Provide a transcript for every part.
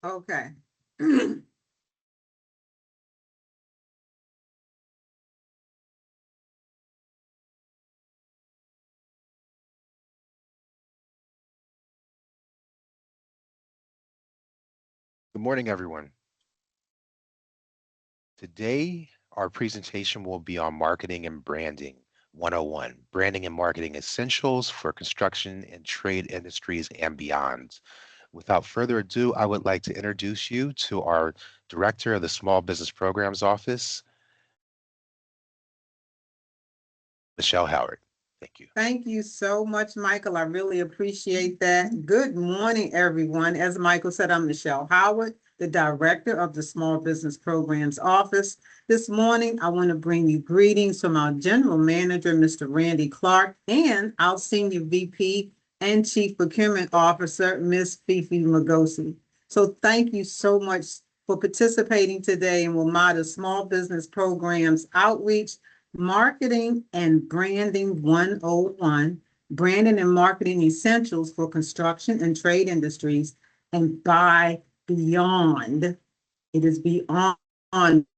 Okay. Good Good morning, everyone. Today, our presentation will be on marketing and branding 101, branding and marketing essentials for construction and trade industries and beyond. Without further ado, I would like to introduce you to our Director of the Small Business Programs Office, Michelle Howard. Thank you. Thank you so much, Michael. I really appreciate that. Good morning, everyone. As Michael said, I'm Michelle Howard, the Director of the Small Business Programs Office. This morning, I want to bring you greetings from our General Manager, Mr. Randy Clark, and our Senior VP and Chief Procurement Officer, Ms. Fifi Magosi. So thank you so much for participating today in WMATA Small Business Programs Outreach Marketing and Branding 101, Branding and Marketing Essentials for Construction and Trade Industries, and by beyond. It is beyond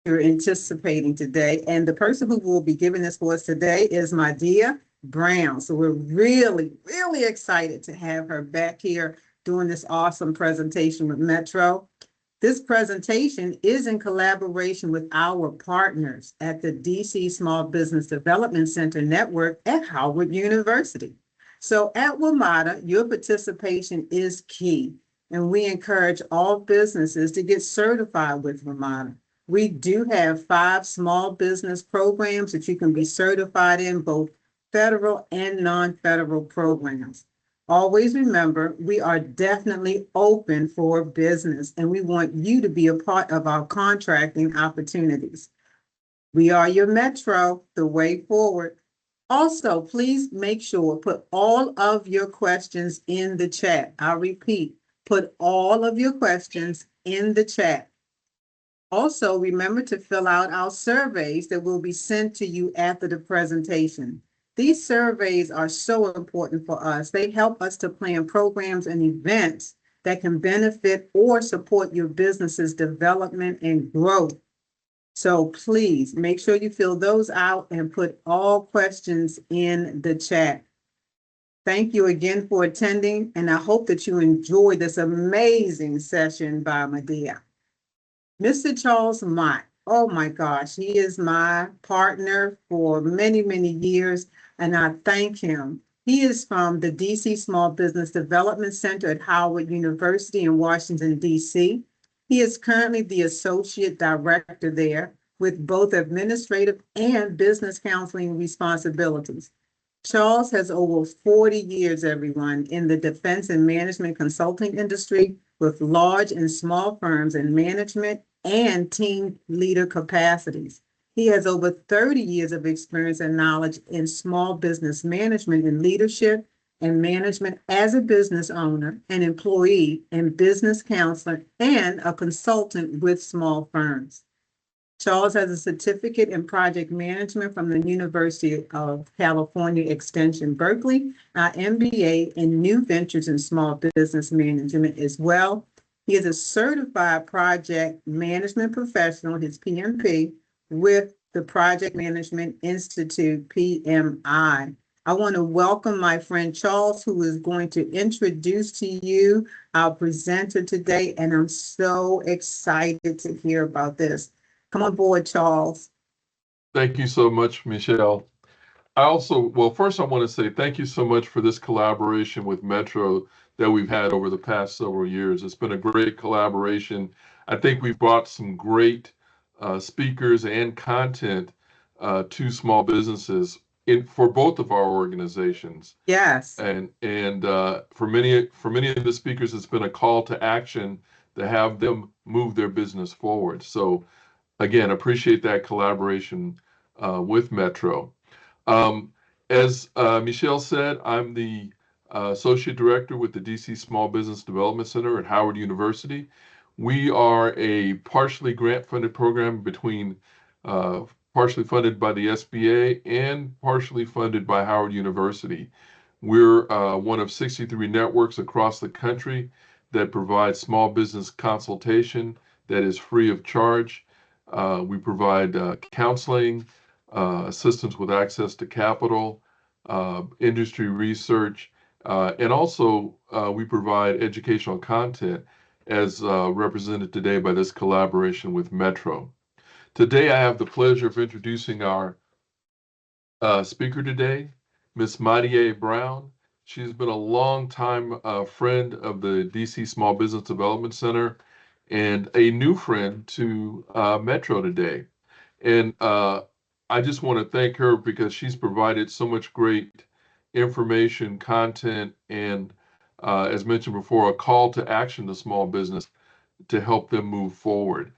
you're anticipating today. And the person who will be giving this for us today is Madea Brown. So we're really, really excited to have her back here doing this awesome presentation with Metro. This presentation is in collaboration with our partners at the DC Small Business Development Center Network at Howard University. So at WMATA, your participation is key, and we encourage all businesses to get certified with WMATA. We do have 5 small business programs that you can be certified in, both federal and non-federal programs. Always remember, we are definitely open for business, and we want you to be a part of our contracting opportunities. We are your Metro, the way forward. Also, please make sure, put all of your questions in the chat. I'll repeat, put all of your questions in the chat. Also, remember to fill out our surveys that will be sent to you after the presentation. These surveys are so important for us. They help us to plan programs and events that can benefit or support your business's development and growth. So please make sure you fill those out and put all questions in the chat. Thank you again for attending, and I hope that you enjoy this amazing session by Madea. Mr. Charles Mott, oh my gosh, he is my partner for many, many years, and I thank him. He is from the DC Small Business Development Center at Howard University in Washington, DC. He is currently the Associate Director there with both administrative and business counseling responsibilities. Charles has over 40 years, everyone, in the defense and management consulting industry with large and small firms in management and team leader capacities. He has over 30 years of experience and knowledge in small business management and leadership and management as a business owner, an employee, and business counselor, and a consultant with small firms. Charles has a certificate in project management from the University of California Extension, Berkeley, an MBA in new ventures and small business management as well. He is a certified project management professional, his PMP, with the Project Management Institute, PMI. I want to welcome my friend Charles, who is going to introduce to you our presenter today, and I'm so excited to hear about this. Come on board, Charles. Thank you so much, Michelle. First I want to say thank you so much for this collaboration with Metro that we've had over the past several years. It's been a great collaboration. I think we've brought some great speakers and content to small businesses for both of our organizations. Yes. And for many of the speakers, it's been a call to action to have them move their business forward. So again, appreciate that collaboration with Metro. As Michelle said, I'm the Associate Director with the DC Small Business Development Center at Howard University. We are a partially grant-funded program between partially funded by the SBA and partially funded by Howard University. We're one of 63 networks across the country that provides small business consultation that is free of charge. We provide counseling, assistance with access to capital, industry research, and also we provide educational content as represented today by this collaboration with Metro. Today, I have the pleasure of introducing our speaker today, Ms. Madia Brown. She's been a long time friend of the DC Small Business Development Center and a new friend to Metro today. And I just want to thank her because she's provided so much great information, content, and as mentioned before, a call to action to small business to help them move forward.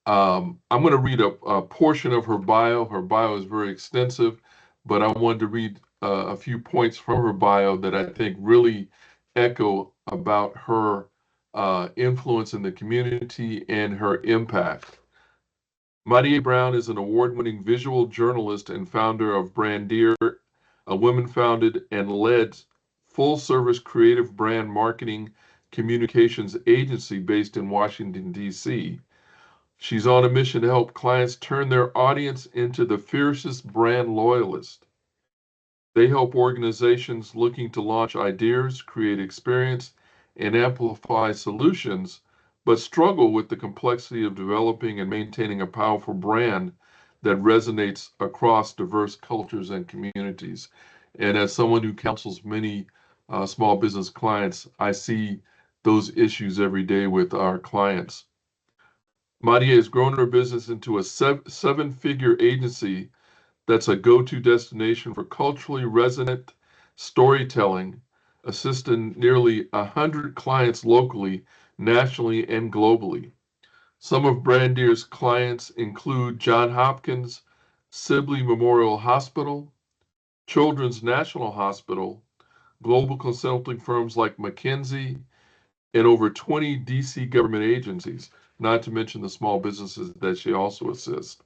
I'm going to read a portion of her bio. Her bio is very extensive, but I wanted to read a few points from her bio that I think really echo about her influence in the community and her impact. Madia Brown is an award-winning visual journalist and founder of Brandeer, a women-founded and led full-service creative brand marketing communications agency based in Washington, D.C. She's on a mission to help clients turn their audience into the fiercest brand loyalist. They help organizations looking to launch ideas, create experience, and amplify solutions, but struggle with the complexity of developing and maintaining a powerful brand that resonates across diverse cultures and communities. And as someone who counsels many small business clients, I see those issues every day with our clients. Madia has grown her business into a seven-figure agency that's a go-to destination for culturally resonant storytelling, assisting nearly 100 clients locally, nationally, and globally. Some of Brandeer's clients include Johns Hopkins, Sibley Memorial Hospital, Children's National Hospital, global consulting firms like McKinsey, and over 20 DC government agencies, not to mention the small businesses that she also assists.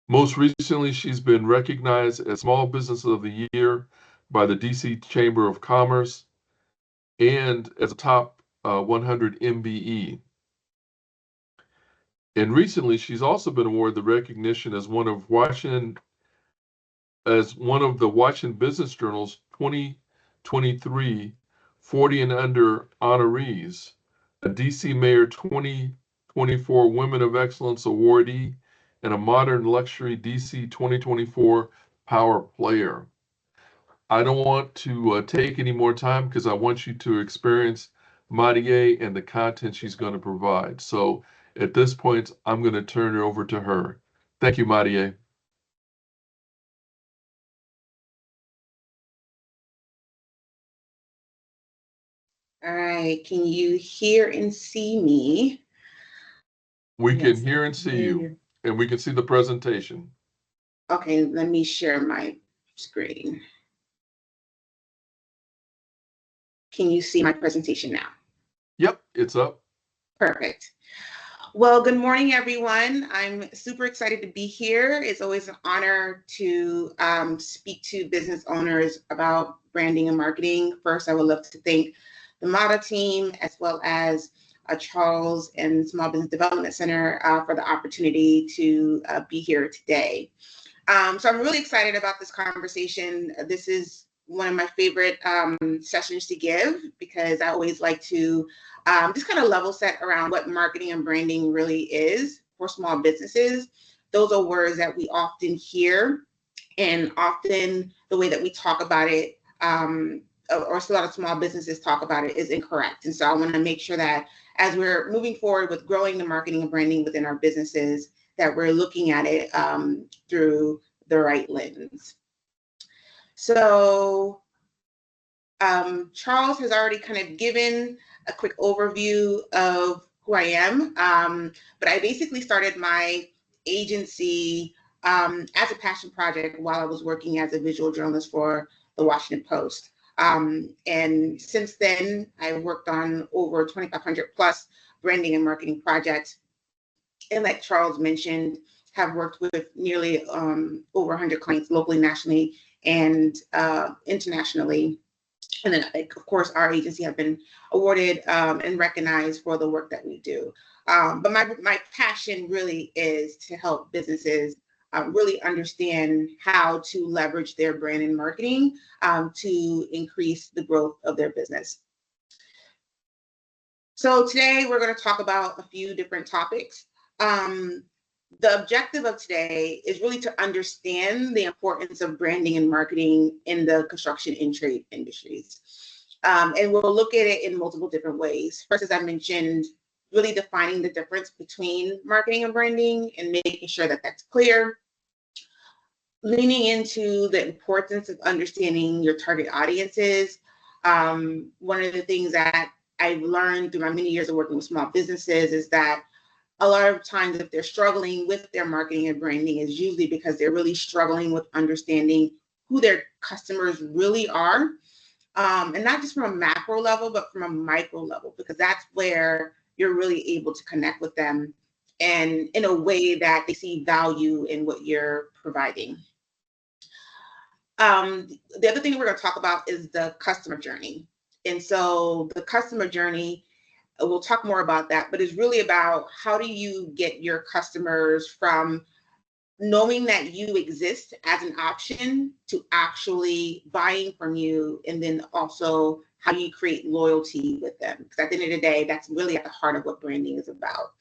Most recently, she's been recognized as Small Business of the Year by the DC Chamber of Commerce and as a top 100 MBE. And recently, she's also been awarded the recognition as one of the Washington Business Journal's 2023 40 and Under honorees, a DC Mayor 2024 Women of Excellence awardee, and a Modern Luxury DC 2024 Power Player. I don't want to take any more time because I want you to experience Madia and the content she's going to provide. So at this point, I'm going to turn it over to her. Thank you, Madia. All right, can you hear and see me? We Yes, can hear and see you, and we can see the presentation. Okay, let me share my screen. Can you see my presentation now? Yep, it's up. Perfect. Well, good morning, everyone. I'm super excited to be here. It's always an honor to speak to business owners about branding and marketing. First, I would love to thank the MADA team, as well as Charles and Small Business Development Center for the opportunity to be here today. So I'm really excited about this conversation. This is one of my favorite sessions to give because I always like to just kind of level set around what marketing and branding really is for small businesses. Those are words that we often hear, and often the way that we talk about it, or a lot of small businesses talk about it, is incorrect. And so I want to make sure that as we're moving forward with growing the marketing and branding within our businesses, that we're looking at it through the right lens. So Charles has already kind of given a quick overview of who I am, but I basically started my agency as a passion project while I was working as a visual journalist for the Washington Post. And since then, I've worked on over 2,500 plus branding and marketing projects. And like Charles mentioned, have worked with nearly over 100 clients locally, nationally, and internationally. And then, of course, our agency have been awarded and recognized for the work that we do. But my passion really is to help businesses really understand how to leverage their brand and marketing to increase the growth of their business. So today we're going to talk about a few different topics. The objective of today is really to understand the importance of branding and marketing in the construction and trade industries. And we'll look at it in multiple different ways. First, as I mentioned, really defining the difference between marketing and branding and making sure that that's clear. Leaning into the importance of understanding your target audiences. One of the things that I've learned through my many years of working with small businesses is that a lot of times if they're struggling with their marketing and branding is usually because they're really struggling with understanding who their customers really are. And not just from a macro level, but from a micro level, because that's where you're really able to connect with them and in a way that they see value in what you're providing. The other thing we're going to talk about is the customer journey. And so the customer journey, we'll talk more about that, but it's really about how do you get your customers from knowing that you exist as an option to actually buying from you, and then also how do you create loyalty with them? Because at the end of the day, that's really at the heart of what branding is about.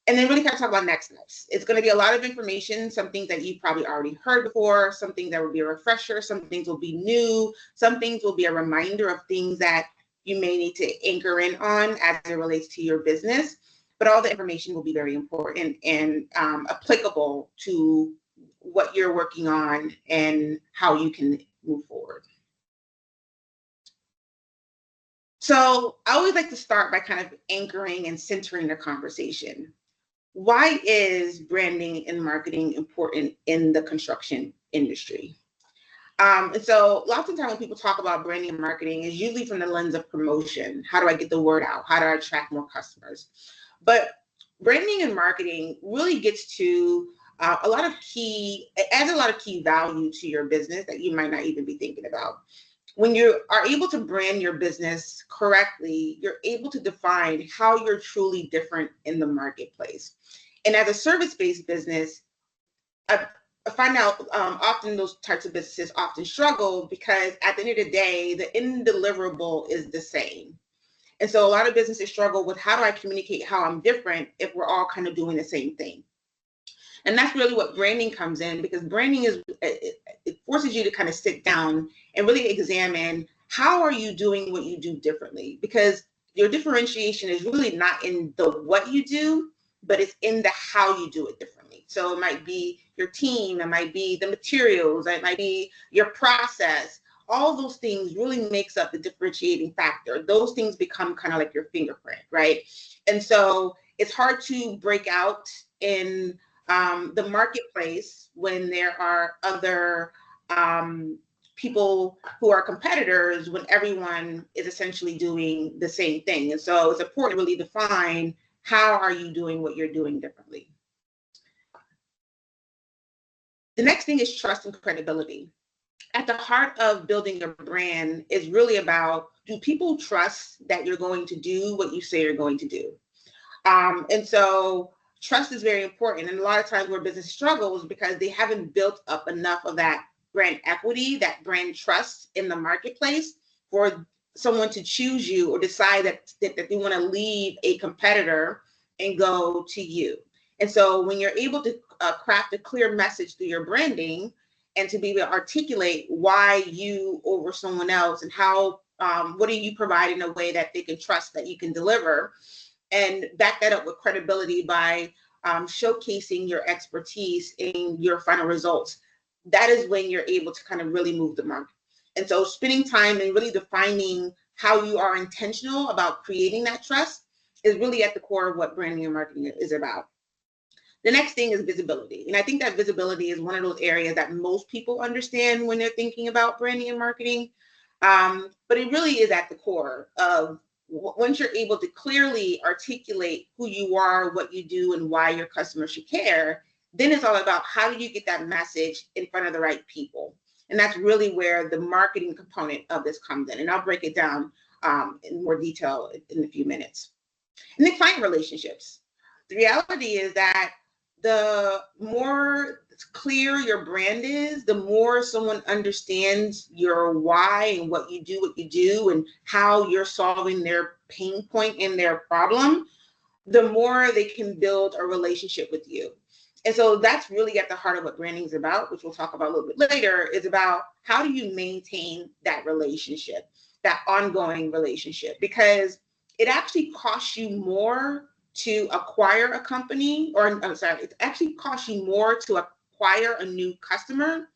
And then really kind of talk about next steps. It's going to be a lot of information, some things that you've probably already heard before, some things that will be a refresher, some things will be new, some things will be a reminder of things that you may need to anchor in on as it relates to your business. But all the information will be very important and applicable to what you're working on and how you can move forward. So I always like to start by kind of anchoring and centering the conversation. Why is branding and marketing important in the construction industry? And so lots of times when people talk about branding and marketing is usually from the lens of promotion. How do I get the word out? How do I attract more customers? But branding and marketing really gets to adds a lot of key value to your business that you might not even be thinking about. When you are able to brand your business correctly, you're able to define how you're truly different in the marketplace. And as a service-based business, I find out often those types of businesses often struggle because at the end of the day, the end deliverable is the same. And so a lot of businesses struggle with how do I communicate how I'm different if we're all kind of doing the same thing. And that's really what branding comes in, because branding it forces you to kind of sit down and really examine how are you doing what you do differently, because your differentiation is really not in the what you do, but it's in the how you do it differently. So it might be your team, it might be the materials, it might be your process. All those things really makes up the differentiating factor. Those things become kind of like your fingerprint, right? And so it's hard to break out in the marketplace when there are other people who are competitors, when everyone is essentially doing the same thing. And so it's important to really define how are you doing what you're doing differently. The next thing is trust and credibility. At the heart of building a brand is really about, do people trust that you're going to do what you say you're going to do? And so trust is very important. And a lot of times where business struggles because they haven't built up enough of that brand equity, that brand trust in the marketplace for someone to choose you or decide that they want to leave a competitor and go to you. And so when you're able to craft a clear message through your branding and to be able to articulate why you over someone else and how, what do you provide in a way that they can trust that you can deliver, and back that up with credibility by showcasing your expertise in your final results, that is when you're able to kind of really move the market. And so spending time and really defining how you are intentional about creating that trust is really at the core of what branding and marketing is about. The next thing is visibility. And I think that visibility is one of those areas that most people understand when they're thinking about branding and marketing. But it really is at the core of, once you're able to clearly articulate who you are, what you do, and why your customers should care, then it's all about how do you get that message in front of the right people. And that's really where the marketing component of this comes in. And I'll break it down in more detail in a few minutes. And then client relationships. The reality is that the more clear your brand is, the more someone understands your why and what you do and how you're solving their pain point in their problem, the more they can build a relationship with you. And so that's really at the heart of what branding is about, which we'll talk about a little bit later, is about how do you maintain that relationship, that ongoing relationship, because it actually costs you more to acquire a company, or I'm sorry, it actually costs you more to acquire a new customer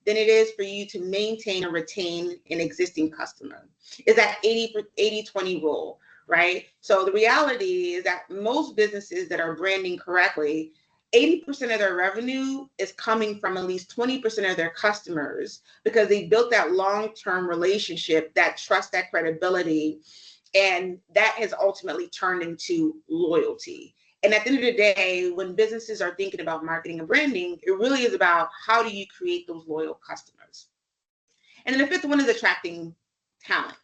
than it is for you to maintain or retain an existing customer. It's that 80-20 rule, right? So the reality is that most businesses that are branding correctly, 80% of their revenue is coming from at least 20% of their customers, because they built that long-term relationship, that trust, that credibility, and that has ultimately turned into loyalty. And at the end of the day, when businesses are thinking about marketing and branding, it really is about how do you create those loyal customers. And then the fifth one is attracting talent.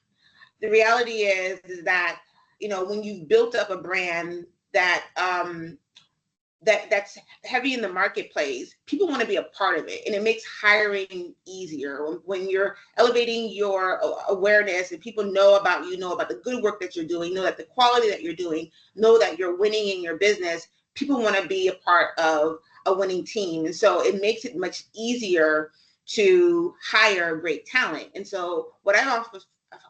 The reality is that, you know, when you've built up a brand that that's heavy in the marketplace, people want to be a part of it, and it makes hiring easier when you're elevating your awareness and people know about you, know about the good work that you're doing, know that the quality that you're doing, know that you're winning in your business. People want to be a part of a winning team, and so it makes it much easier to hire great talent. And so what I've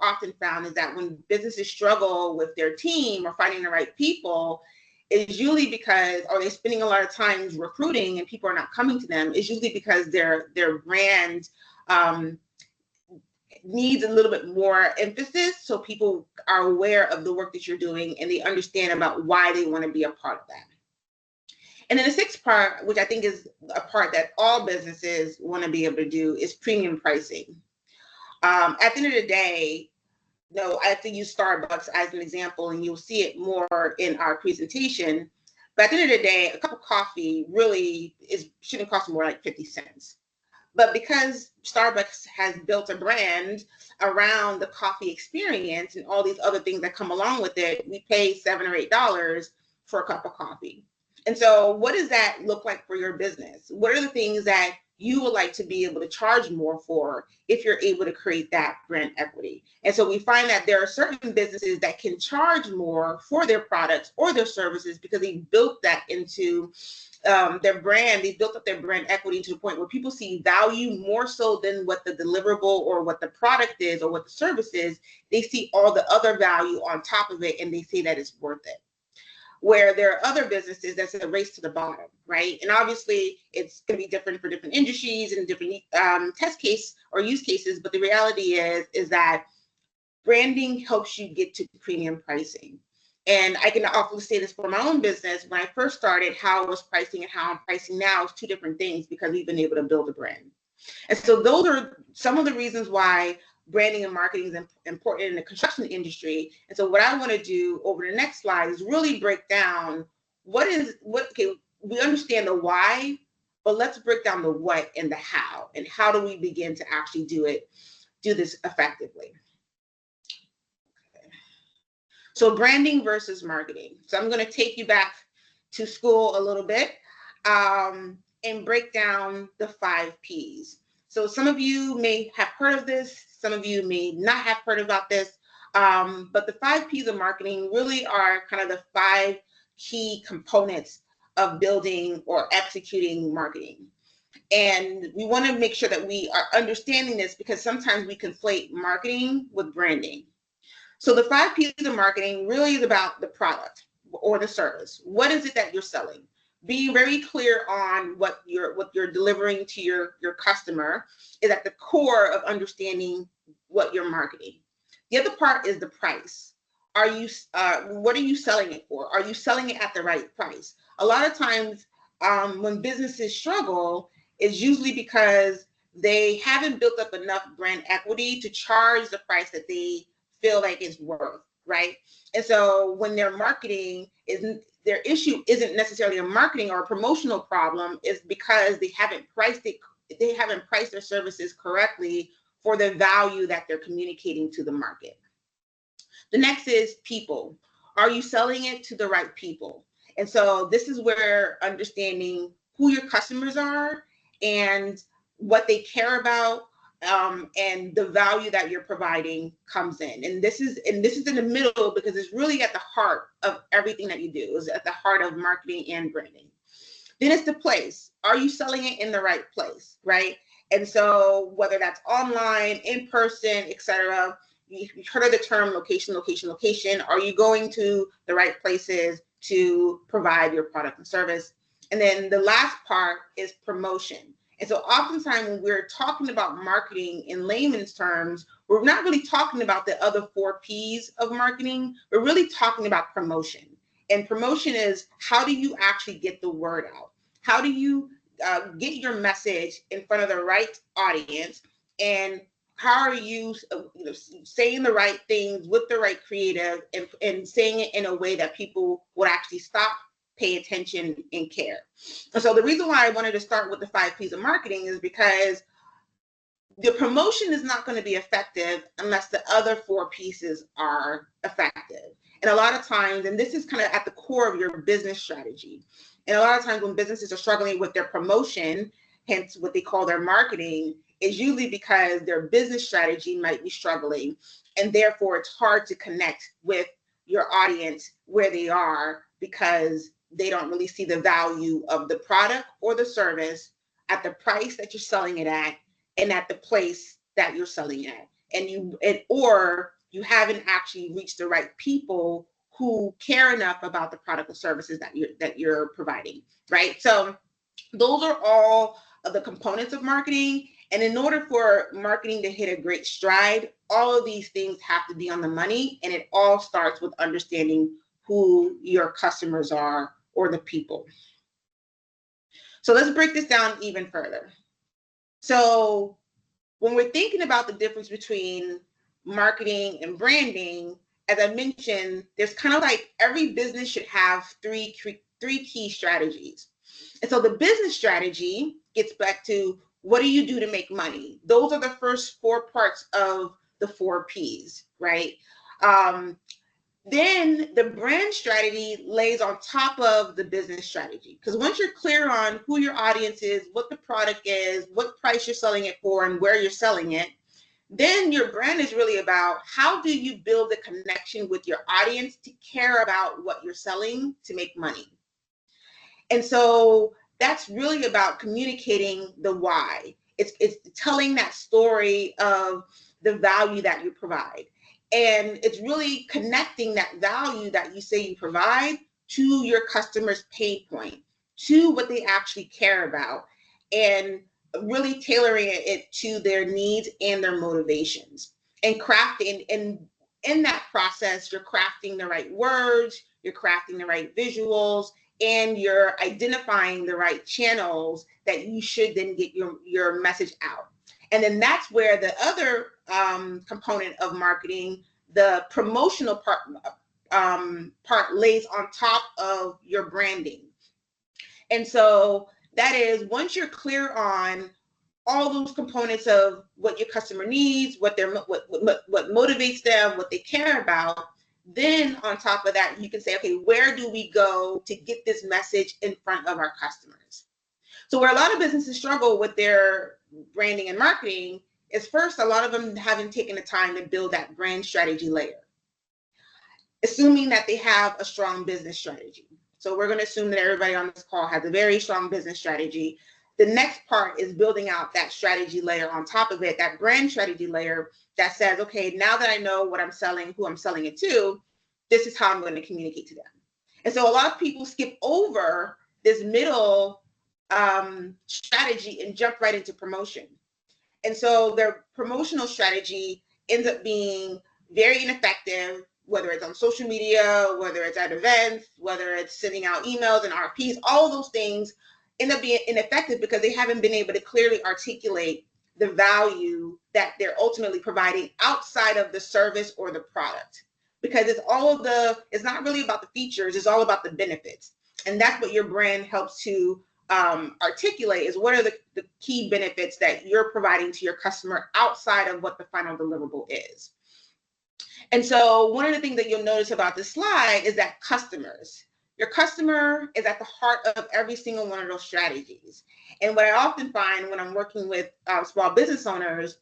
often found is that when businesses struggle with their team or finding the right people, is usually because, or they're spending a lot of time recruiting and people are not coming to them, is usually because their brand needs a little bit more emphasis, so people are aware of the work that you're doing and they understand about why they want to be a part of that. And then the sixth part, which I think is a part that all businesses want to be able to do, is premium pricing. At the end of the day, no, I have to use Starbucks as an example, and you'll see it more in our presentation. But at the end of the day, a cup of coffee really shouldn't cost more like 50 cents. But because Starbucks has built a brand around the coffee experience and all these other things that come along with it, we pay $7 or $8 for a cup of coffee. And so what does that look like for your business? What are the things that you would like to be able to charge more for if you're able to create that brand equity? And so we find that there are certain businesses that can charge more for their products or their services because they built that into their brand. They built up their brand equity to the point where people see value more so than what the deliverable or what the product is or what the service is. They see all the other value on top of it and they say that it's worth it. Where there are other businesses that's a race to the bottom, right? And obviously it's going to be different for different industries and different test case or use cases. But the reality is that branding helps you get to premium pricing. And I can often say this for my own business. When I first started, how I was pricing and how I'm pricing now is two different things because we've been able to build a brand. And so those are some of the reasons why branding and marketing is important in the construction industry. And so what I want to do over the next slide is really break down okay, we understand the why, but let's break down the what and the how, and how do we begin to actually do this effectively. Okay. So branding versus marketing. So I'm going to take you back to school a little bit and break down the 5 Ps. So some of you may have heard of this, some of you may not have heard about this, but the 5 Ps of marketing really are kind of the 5 key components of building or executing marketing. And we want to make sure that we are understanding this because sometimes we conflate marketing with branding. So the 5 Ps of marketing really is about the product or the service. What is it that you're selling? Be very clear on what you're delivering to your customer is at the core of understanding what you're marketing. The other part is the price. What are you selling it for? Are you selling it at the right price? A lot of times when businesses struggle, it's usually because they haven't built up enough brand equity to charge the price that they feel like it's worth, right? And so when their marketing their issue isn't necessarily a marketing or a promotional problem, is because they haven't priced it they haven't priced their services correctly for the value that they're communicating to the market. The next is people. Are you selling it to the right people? And so this is where understanding who your customers are and what they care about, and the value that you're providing comes in. And this is in the middle, because it's really at the heart of everything that you do. It's at the heart of marketing and branding. Then it's the place. Are you selling it in the right place, right? And so whether that's online, in person, etc., you've heard of the term location, location, location. Are you going to the right places to provide your product and service? And then the last part is promotion. And so oftentimes when we're talking about marketing in layman's terms, we're not really talking about the other 4 P's of marketing. We're really talking about promotion. And promotion is, how do you actually get the word out? How do you get your message in front of the right audience? And how are you, saying the right things with the right creative, and saying it in a way that people would actually stop, pay attention, and care? And so the reason why I wanted to start with the 5 P's of marketing is because the promotion is not going to be effective unless the other 4 pieces are effective. And a lot of times, and this is kind of at the core of your business strategy, and a lot of times when businesses are struggling with their promotion, hence what they call their marketing, is usually because their business strategy might be struggling, and therefore it's hard to connect with your audience where they are, because they don't really see the value of the product or the service at the price that you're selling it at, and at the place that you're selling at, or you haven't actually reached the right people who care enough about the product or services that you're providing, right? So those are all of the components of marketing. And in order for marketing to hit a great stride, all of these things have to be on the money, and it all starts with understanding who your customers are, or the people. So let's break this down even further. So when we're thinking about the difference between marketing and branding, as I mentioned, there's kind of like every business should have three key strategies. And so the business strategy gets back to, what do you do to make money? Those are the first 4 parts of the 4 P's, right? Then the brand strategy lays on top of the business strategy. Because once you're clear on who your audience is, what the product is, what price you're selling it for, and where you're selling it, then your brand is really about, how do you build a connection with your audience to care about what you're selling to make money? And so that's really about communicating the why. It's telling that story of the value that you provide. And it's really connecting that value that you say you provide to your customer's pain point, to what they actually care about, and really tailoring it to their needs and their motivations. And crafting, and in that process, you're crafting the right words, you're crafting the right visuals, and you're identifying the right channels that you should then get your message out. And then that's where the other component of marketing, the promotional part lays on top of your branding. And so that is, once you're clear on all those components of what your customer needs, what motivates them, what they care about, then on top of that, you can say, okay, where do we go to get this message in front of our customers? So where a lot of businesses struggle with their branding and marketing is, first, a lot of them haven't taken the time to build that brand strategy layer, assuming that they have a strong business strategy. So we're going to assume that everybody on this call has a very strong business strategy. The next part is building out that strategy layer on top of it, that brand strategy layer that says, okay, now that I know what I'm selling, who I'm selling it to, this is how I'm going to communicate to them. And so a lot of people skip over this middle strategy and jump right into promotion. And so their promotional strategy ends up being very ineffective, whether it's on social media, whether it's at events, whether it's sending out emails and RFPs. All of those things end up being ineffective because they haven't been able to clearly articulate the value that they're ultimately providing outside of the service or the product. Because it's not really about the features, it's all about the benefits. And that's what your brand helps to articulate is what are the key benefits that you're providing to your customer outside of what the final deliverable is. And so one of the things that you'll notice about this slide is that your customer is at the heart of every single one of those strategies. And what I often find when I'm working with small business owners,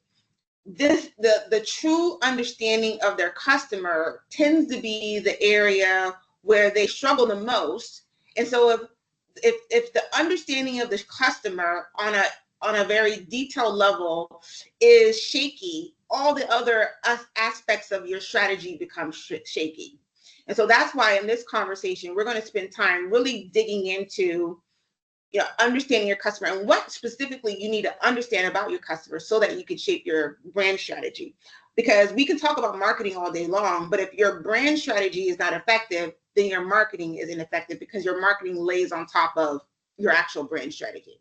the true understanding of their customer tends to be the area where they struggle the most. And so if the understanding of the customer on a very detailed level is shaky, all the other aspects of your strategy become shaky. And so that's why in this conversation, we're going to spend time really digging into understanding your customer and what specifically you need to understand about your customer so that you can shape your brand strategy. Because we can talk about marketing all day long, but if your brand strategy is not effective, then your marketing is ineffective because your marketing lays on top of your actual brand strategy.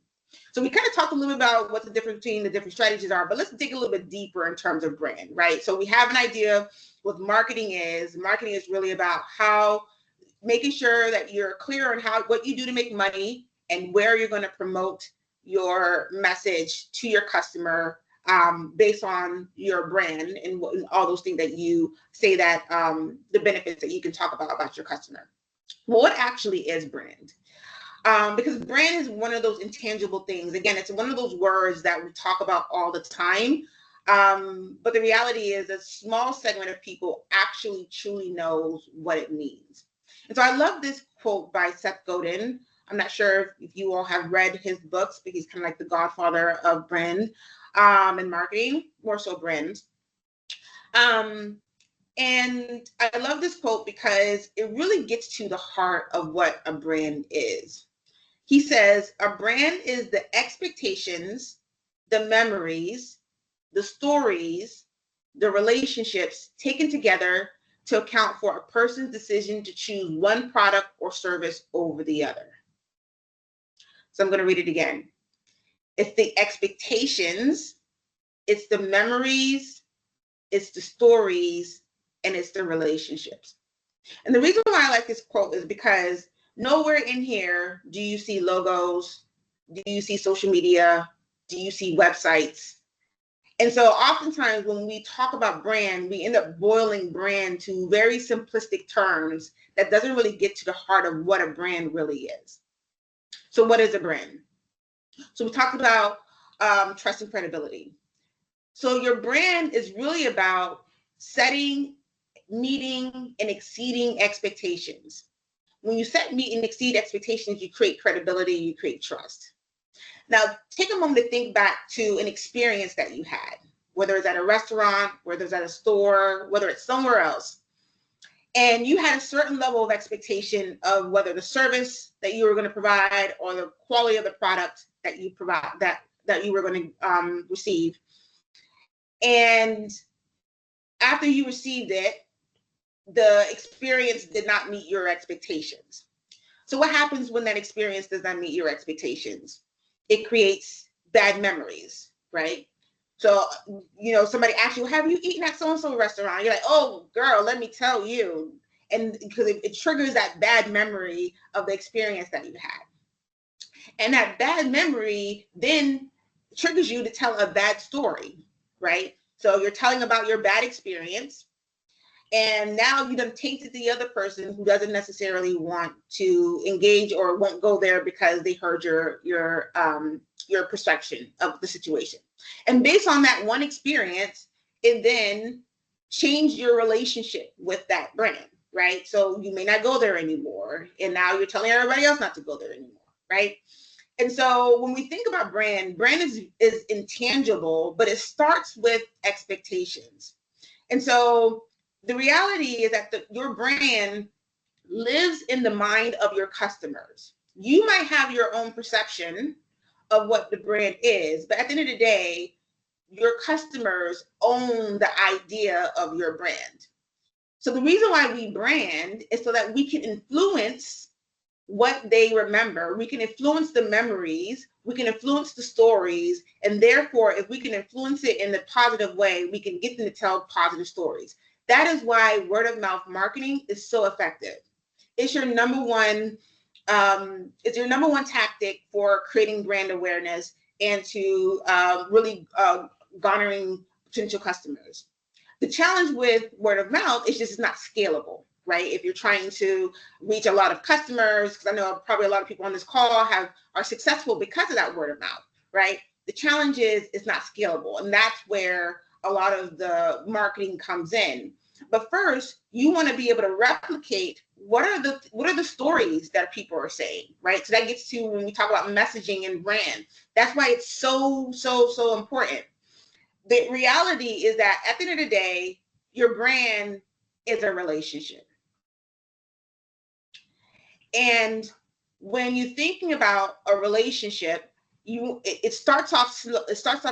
So we kind of talked a little bit about what the difference between the different strategies are, but let's dig a little bit deeper in terms of brand, right? So we have an idea what marketing is. Marketing is really about making sure that you're clear on what you do to make money and where you're going to promote your message to your customer based on your brand and all those things that you say that the benefits that you can talk about your customer. Well, what actually is brand? Because brand is one of those intangible things. Again, it's one of those words that we talk about all the time. But the reality is a small segment of people actually truly knows what it means. And so I love this quote by Seth Godin. I'm not sure if you all have read his books, but he's kind of like the godfather of brand and marketing, more so brand. And I love this quote because it really gets to the heart of what a brand is. He says, a brand is the expectations, the memories, the stories, the relationships taken together to account for a person's decision to choose one product or service over the other. So I'm going to read it again. It's the expectations, it's the memories, it's the stories, and it's the relationships. And the reason why I like this quote is because nowhere in here do you see logos, do you see social media, do you see websites. And so oftentimes when we talk about brand, we end up boiling brand to very simplistic terms that doesn't really get to the heart of what a brand really is. So what is a brand? So we talked about trust and credibility. So your brand is really about setting, meeting, and exceeding expectations. When you set, meet, and exceed expectations, you create credibility, you create trust. Now, take a moment to think back to an experience that you had, whether it's at a restaurant, whether it's at a store, whether it's somewhere else. And you had a certain level of expectation of whether the service that you were going to provide or the quality of the product that you provide, that you were going to receive. And after you received it, the experience did not meet your expectations. So what happens when that experience does not meet your expectations? It creates bad memories, right? So, somebody asks you, have you eaten at so-and-so restaurant? You're like, oh, girl, let me tell you. And because it triggers that bad memory of the experience that you had. And that bad memory then triggers you to tell a bad story, right? So you're telling about your bad experience. And now you done tainted the other person who doesn't necessarily want to engage or won't go there because they heard your perception of the situation. And based on that one experience, it then changed your relationship with that brand, right? So you may not go there anymore. And now you're telling everybody else not to go there anymore, right? And so when we think about brand is intangible, but it starts with expectations. And so the reality is that your brand lives in the mind of your customers. You might have your own perception of what the brand is, but at the end of the day, your customers own the idea of your brand. So the reason why we brand is so that we can influence what they remember. We can influence the memories, we can influence the stories, and therefore, if we can influence it in a positive way, we can get them to tell positive stories. That is why word of mouth marketing is so effective. It's your number one is your number one tactic for creating brand awareness and to really garnering potential customers. The challenge with word of mouth is just it's not scalable, right? If you're trying to reach a lot of customers, because I know probably a lot of people on this call are successful because of that word of mouth, right? The challenge is it's not scalable, and that's where a lot of the marketing comes in. But first, you want to be able to replicate what are the stories that people are saying, right? So that gets to when we talk about messaging and brand. That's why it's so important. The reality is that at the end of the day, your brand is a relationship. And when you're thinking about a relationship, it starts off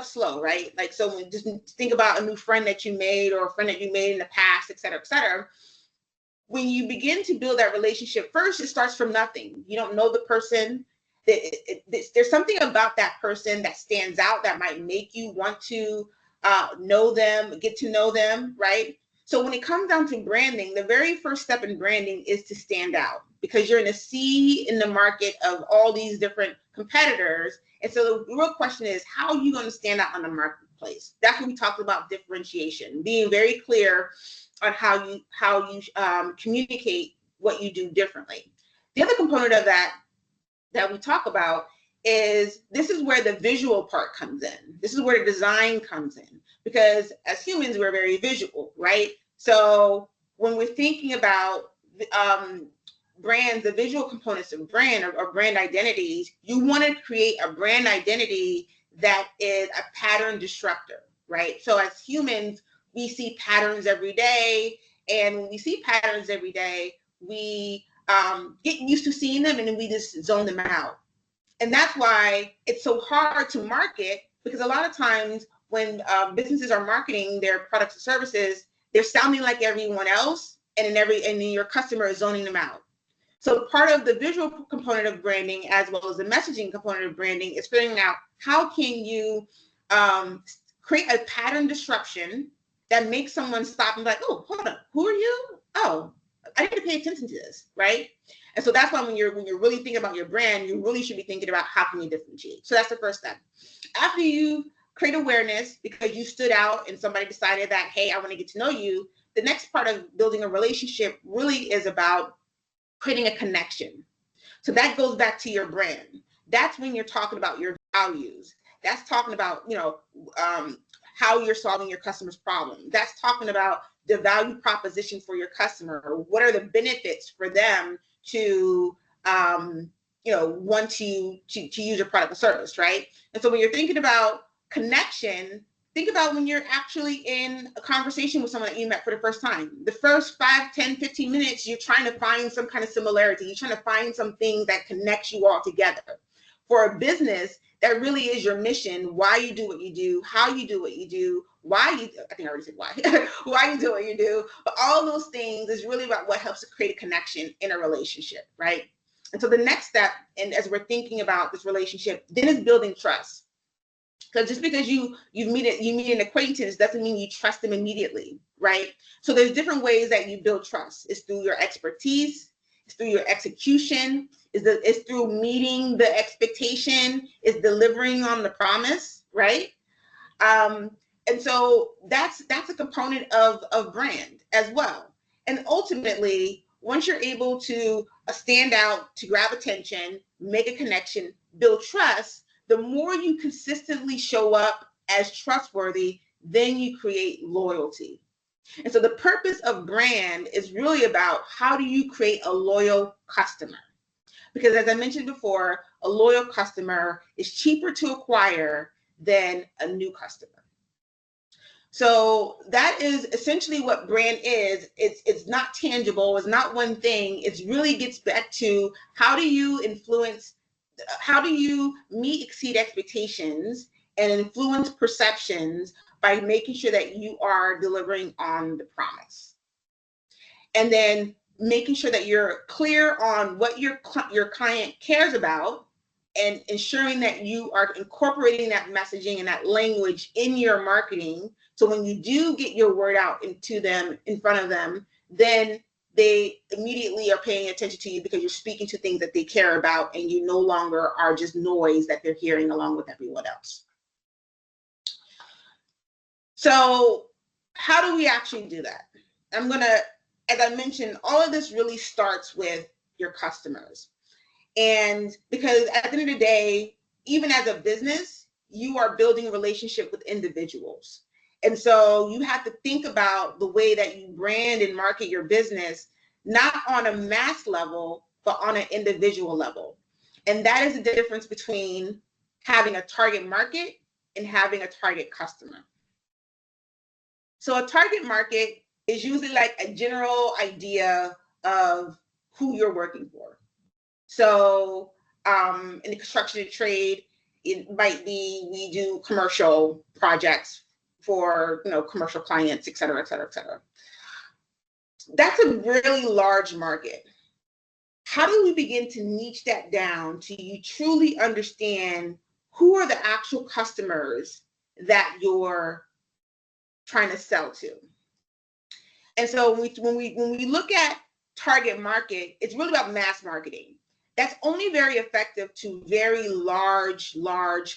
slow, right? Like, so when just think about a new friend that you made or a friend that you made in the past, et cetera, et cetera. When you begin to build that relationship, first, it starts from nothing. You don't know the person. There's something about that person that stands out that might make you want to know them, get to know them, right? So when it comes down to branding, the very first step in branding is to stand out, because you're in a sea in the market of all these different competitors. And so the real question is, how are you going to stand out on the marketplace? That's what we talked about, differentiation, being very clear on how you communicate what you do differently. The other component of that we talk about is this is where the visual part comes in. This is where the design comes in, because as humans, we're very visual, right? So when we're thinking about brands, the visual components of brand or brand identities, you want to create a brand identity that is a pattern disruptor, right? So as humans, we see patterns every day. And when we see patterns every day, we get used to seeing them and then we just zone them out. And that's why it's so hard to market, because a lot of times when businesses are marketing their products and services, they're sounding like everyone else, and then your customer is zoning them out. So part of the visual component of branding, as well as the messaging component of branding, is figuring out how can you create a pattern disruption that makes someone stop and be like, oh, hold on, who are you? Oh, I need to pay attention to this, right? And so that's why when you're really thinking about your brand, you really should be thinking about how can you differentiate. So that's the first step. After you create awareness because you stood out and somebody decided that, hey, I want to get to know you, the next part of building a relationship really is about creating a connection. So that goes back to your brand. That's when you're talking about your values. That's talking about, how you're solving your customer's problem. That's talking about the value proposition for your customer. What are the benefits for them to, want to use your product or service, right? And so when you're thinking about connection, think about when you're actually in a conversation with someone that you met for the first time. The first 5, 10, 15 minutes, you're trying to find some kind of similarity. You're trying to find something that connects you all together. For a business, that really is your mission, why you do what you do, how you do what you do, I think I already said why, why you do what you do. But all those things is really about what helps to create a connection in a relationship, right? And so the next step, and as we're thinking about this relationship, then is building trust. Because just because you meet an acquaintance doesn't mean you trust them immediately, right? So there's different ways that you build trust. It's through your expertise, it's through your execution, it's through meeting the expectation, it's delivering on the promise, right? And so that's a component of brand as well. And ultimately, once you're able to stand out, to grab attention, make a connection, build trust, the more you consistently show up as trustworthy, then you create loyalty. And so the purpose of brand is really about how do you create a loyal customer? Because as I mentioned before, a loyal customer is cheaper to acquire than a new customer. So that is essentially what brand is. It's not tangible. It's not one thing. It really gets back to how do you influence, how do you meet, exceed expectations and influence perceptions by making sure that you are delivering on the promise. And then making sure that you're clear on what your client cares about and ensuring that you are incorporating that messaging and that language in your marketing. So when you do get your word out into them, in front of them, then they immediately are paying attention to you because you're speaking to things that they care about, and you no longer are just noise that they're hearing along with everyone else. So how do we actually do that? As I mentioned, all of this really starts with your customers. And because at the end of the day, even as a business, you are building a relationship with individuals. And so you have to think about the way that you brand and market your business, not on a mass level, but on an individual level. And that is the difference between having a target market and having a target customer. So a target market is usually like a general idea of who you're working for. So in the construction and trade, it might be we do commercial projects for commercial clients, et cetera, et cetera, et cetera. That's a really large market. How do we begin to niche that down to you truly understand who are the actual customers that you're trying to sell to? And so when we look at target market, it's really about mass marketing. That's only very effective to very large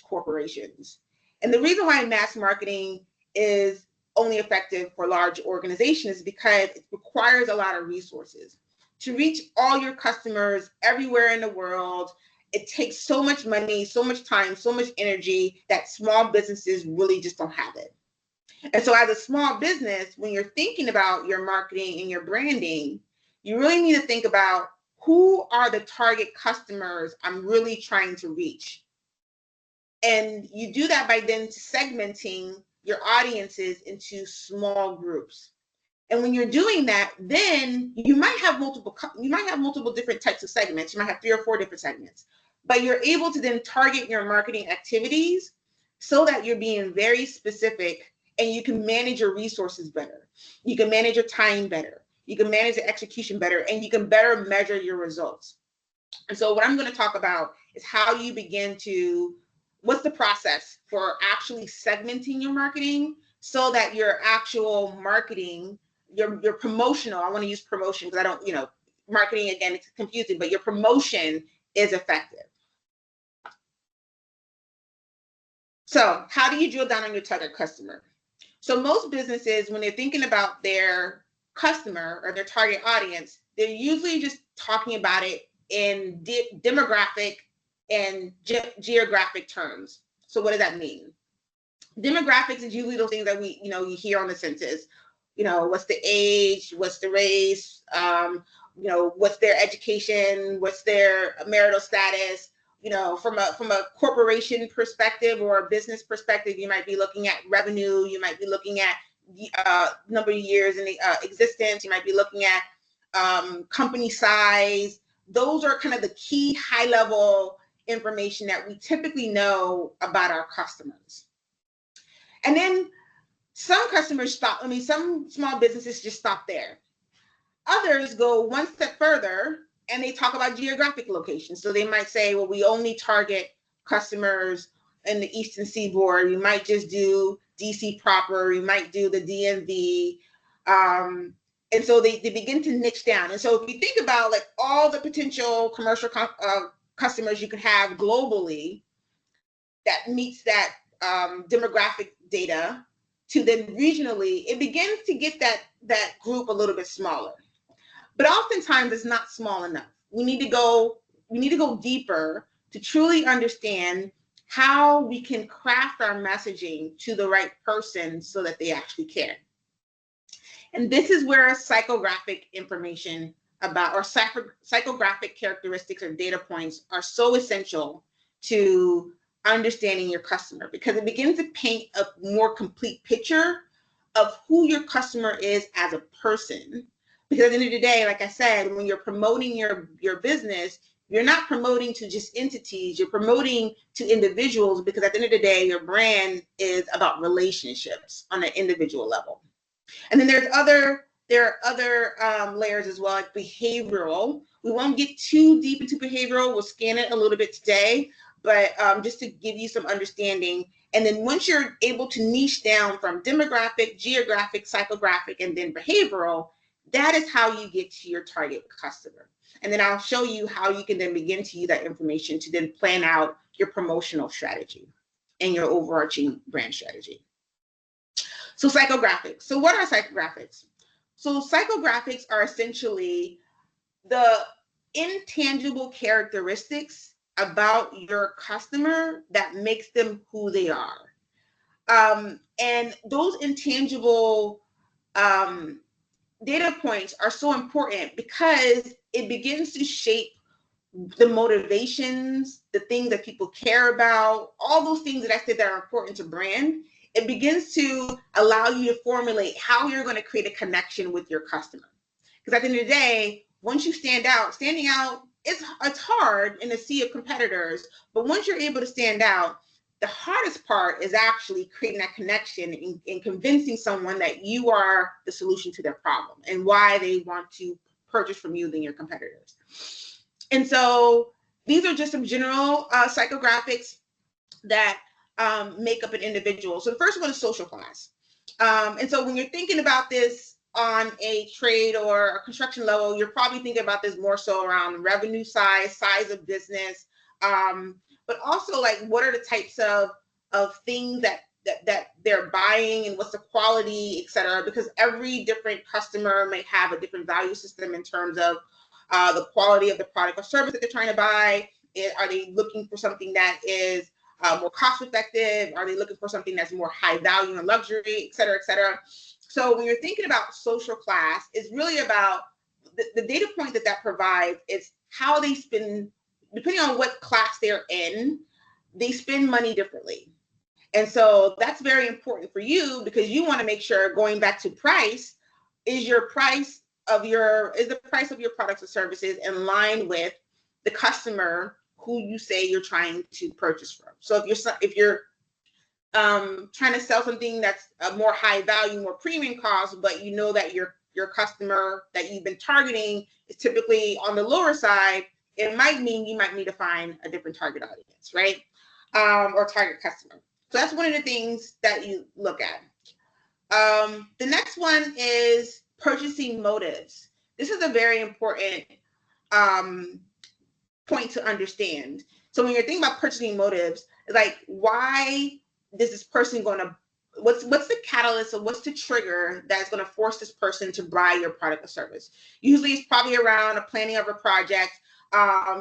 corporations. And the reason why mass marketing is only effective for large organizations is because it requires a lot of resources. To reach all your customers everywhere in the world, it takes so much money, so much time, so much energy that small businesses really just don't have it. And so as a small business, when you're thinking about your marketing and your branding, you really need to think about who are the target customers I'm really trying to reach. And you do that by then segmenting your audiences into small groups. And when you're doing that, then you might have multiple different types of segments. You might have 3 or 4 different segments, but you're able to then target your marketing activities so that you're being very specific, and you can manage your resources better. You can manage your time better. You can manage the execution better, and you can better measure your results. And so what I'm going to talk about is how you begin to, what's the process for actually segmenting your marketing so that your actual marketing, your promotional, I want to use promotion because I don't, marketing, again, it's confusing, but your promotion is effective. So how do you drill down on your target customer? So most businesses, when they're thinking about their customer or their target audience, they're usually just talking about it in demographic and geographic terms. So what does that mean? Demographics is usually those things that we, you hear on the census. What's the age, what's the race, what's their education, what's their marital status. From a corporation perspective or a business perspective, you might be looking at revenue. You might be looking at number of years in existence. You might be looking at company size. Those are kind of the key high-level information that we typically know about our customers. And then some customers some small businesses just stop there. Others go one step further and they talk about geographic locations. So they might say, well, we only target customers in the Eastern Seaboard. We might just do DC proper. We might do the DMV. And so they begin to niche down. And so if you think about like all the potential commercial customers you could have globally that meets that demographic data, to then regionally, it begins to get that group a little bit smaller. But oftentimes it's not small enough. We need to go deeper to truly understand how we can craft our messaging to the right person so that they actually care. And this is where psychographic information about, or psychographic characteristics or data points are so essential to understanding your customer, because it begins to paint a more complete picture of who your customer is as a person. Because at the end of the day, like I said, when you're promoting your business, you're not promoting to just entities, you're promoting to individuals, because at the end of the day, your brand is about relationships on an individual level. And then there are other layers as well, like behavioral. We won't get too deep into behavioral. We'll scan it a little bit today, but just to give you some understanding. And then once you're able to niche down from demographic, geographic, psychographic, and then behavioral, That is how you get to your target customer. And then I'll show you how you can then begin to use that information to then plan out your promotional strategy and your overarching brand strategy. So psychographics. So what are psychographics? So psychographics are essentially the intangible characteristics about your customer that makes them who they are. And those intangible data points are so important because it begins to shape the motivations, the things that people care about, all those things that I said that are important to brand. It begins to allow you to formulate how you're going to create a connection with your customer. Because at the end of the day, once you standing out, it's hard in a sea of competitors, but once you're able to stand out, the hardest part is actually creating that connection and convincing someone that you are the solution to their problem and why they want to purchase from you than your competitors. And so these are just some general psychographics that make up an individual. So the first one is social class. And so when you're thinking about this on a trade or a construction level, you're probably thinking about this more so around revenue size of business, but also like what are the types of things that they're buying and what's the quality, et cetera, because every different customer may have a different value system in terms of the quality of the product or service that they're trying to buy. Are they looking for something that is more cost effective? Are they looking for something that's more high value and luxury, et cetera, et cetera? So when you're thinking about social class, it's really about the data point that provides is how they spend, depending on what class they're in, they spend money differently. And so that's very important for you because you want to make sure, going back to price, is the price of your products or services in line with the customer who you say you're trying to purchase from. So if you're trying to sell something that's a more high value, more premium cost, but you know that your customer that you've been targeting is typically on the lower side, it might mean you might need to find a different target audience, right? Or target customer. So that's one of the things that you look at. The next one is purchasing motives. This is a very important point to understand. So when you're thinking about purchasing motives, like why is this person going to, what's the catalyst or what's the trigger that's going to force this person to buy your product or service? Usually it's probably around a planning of a project.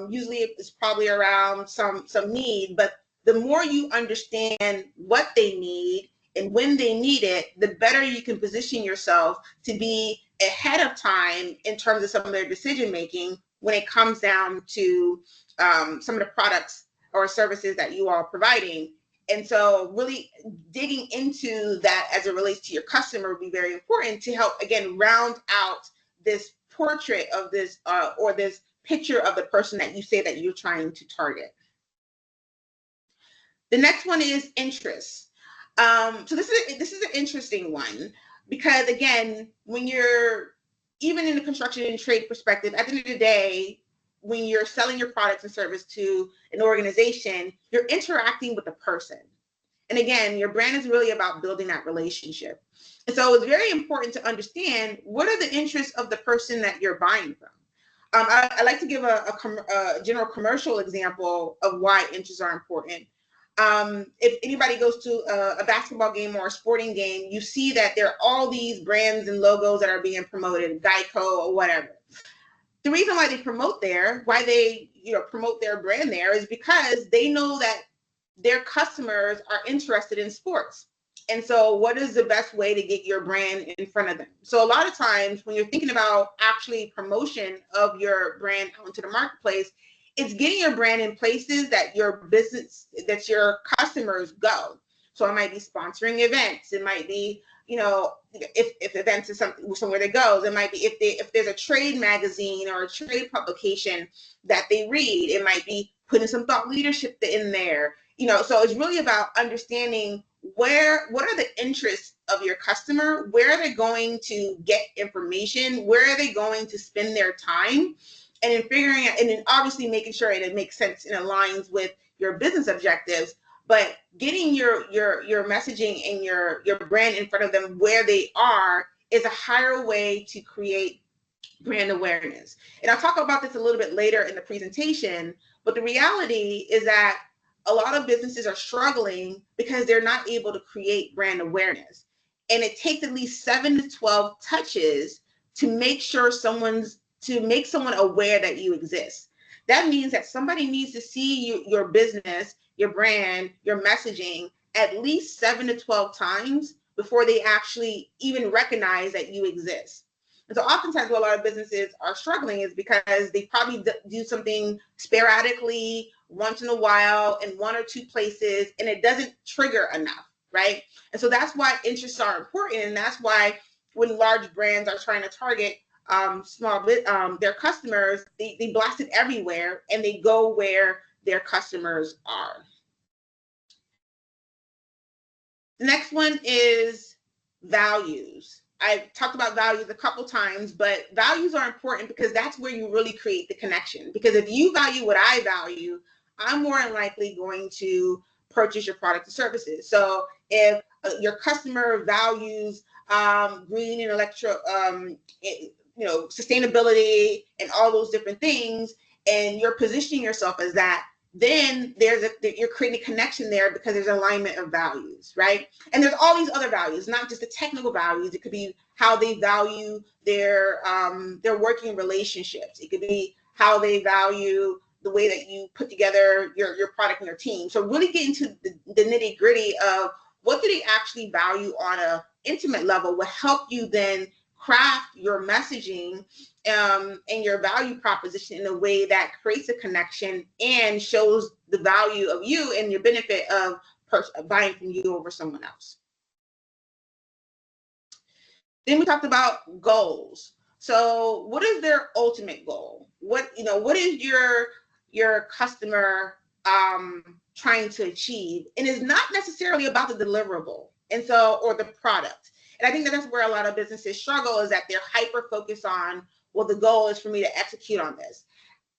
Usually it's probably around some need, but the more you understand what they need and when they need it, the better you can position yourself to be ahead of time in terms of some of their decision making when it comes down to some of the products or services that you are providing. And so really digging into that as it relates to your customer would be very important to help, again, round out this portrait of this or this picture of the person that you say that you're trying to target. The next one is interest. So this is an interesting one because, again, when you're even in the construction and trade perspective, at the end of the day, when you're selling your products and service to an organization, you're interacting with a person. And again, your brand is really about building that relationship. And so it's very important to understand what are the interests of the person that you're buying from. I like to give a general commercial example of why interests are important. If anybody goes to a basketball game or a sporting game, you see that there are all these brands and logos that are being promoted, Geico or whatever. The reason why they promote their brand there is because they know that their customers are interested in sports. And so what is the best way to get your brand in front of them? So a lot of times when you're thinking about actually promotion of your brand out into the marketplace, it's getting your brand in places that your business, that your customers go. So it might be sponsoring events. It might be, if events is somewhere that goes. It might be if there's a trade magazine or a trade publication that they read. It might be putting some thought leadership in there. So it's really about understanding what are the interests of your customer, where are they going to get information, where are they going to spend their time, and in figuring out, and then obviously making sure that it makes sense and aligns with your business objectives, but getting your messaging and your brand in front of them where they are is a higher way to create brand awareness. And I'll talk about this a little bit later in the presentation, but the reality is that a lot of businesses are struggling because they're not able to create brand awareness. And it takes at least 7 to 12 touches to make someone aware that you exist. That means that somebody needs to see your business, your brand, your messaging at least 7 to 12 times before they actually even recognize that you exist. And so oftentimes what a lot of businesses are struggling is because they probably do something sporadically, once in a while, in 1 or 2 places, and it doesn't trigger enough, right? And so that's why interests are important, and that's why when large brands are trying to target their customers, they blast it everywhere, and they go where their customers are. The next one is values. I've talked about values a couple times, but values are important because that's where you really create the connection. Because if you value what I value, I'm more than likely going to purchase your product or services. So if your customer values green and sustainability and all those different things, and you're positioning yourself as that, then you're creating a connection there because there's alignment of values, right? And there's all these other values, not just the technical values. It could be how they value their working relationships. It could be how they value the way that you put together your product and your team. So really get into the nitty gritty of what do they actually value on a intimate level will help you then craft your messaging and your value proposition in a way that creates a connection and shows the value of you and your benefit of buying from you over someone else. Then we talked about goals. So what is their ultimate goal? What is your customer trying to achieve? And it's not necessarily about the deliverable or the product. And I think that's where a lot of businesses struggle, is that they're hyper focused on, well, the goal is for me to execute on this.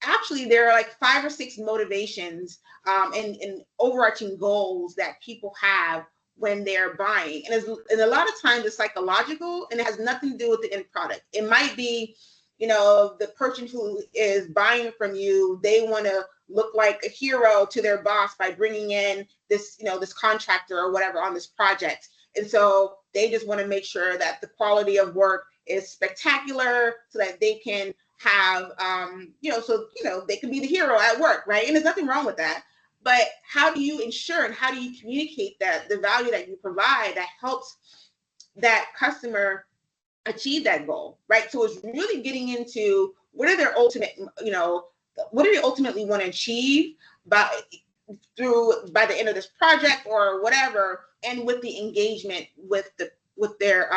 Actually, there are like 5 or 6 motivations and overarching goals that people have when they're buying. And a lot of times it's psychological, and it has nothing to do with the end product. It might be, the person who is buying from you, they want to look like a hero to their boss by bringing in this, this contractor or whatever on this project. And so they just want to make sure that the quality of work is spectacular so that they can have, they can be the hero at work, right? And there's nothing wrong with that. But how do you ensure and how do you communicate that the value that you provide that helps that customer achieve that goal, right? So it's really getting into what are their ultimate, what do they ultimately want to achieve by the end of this project or whatever, and with the engagement with their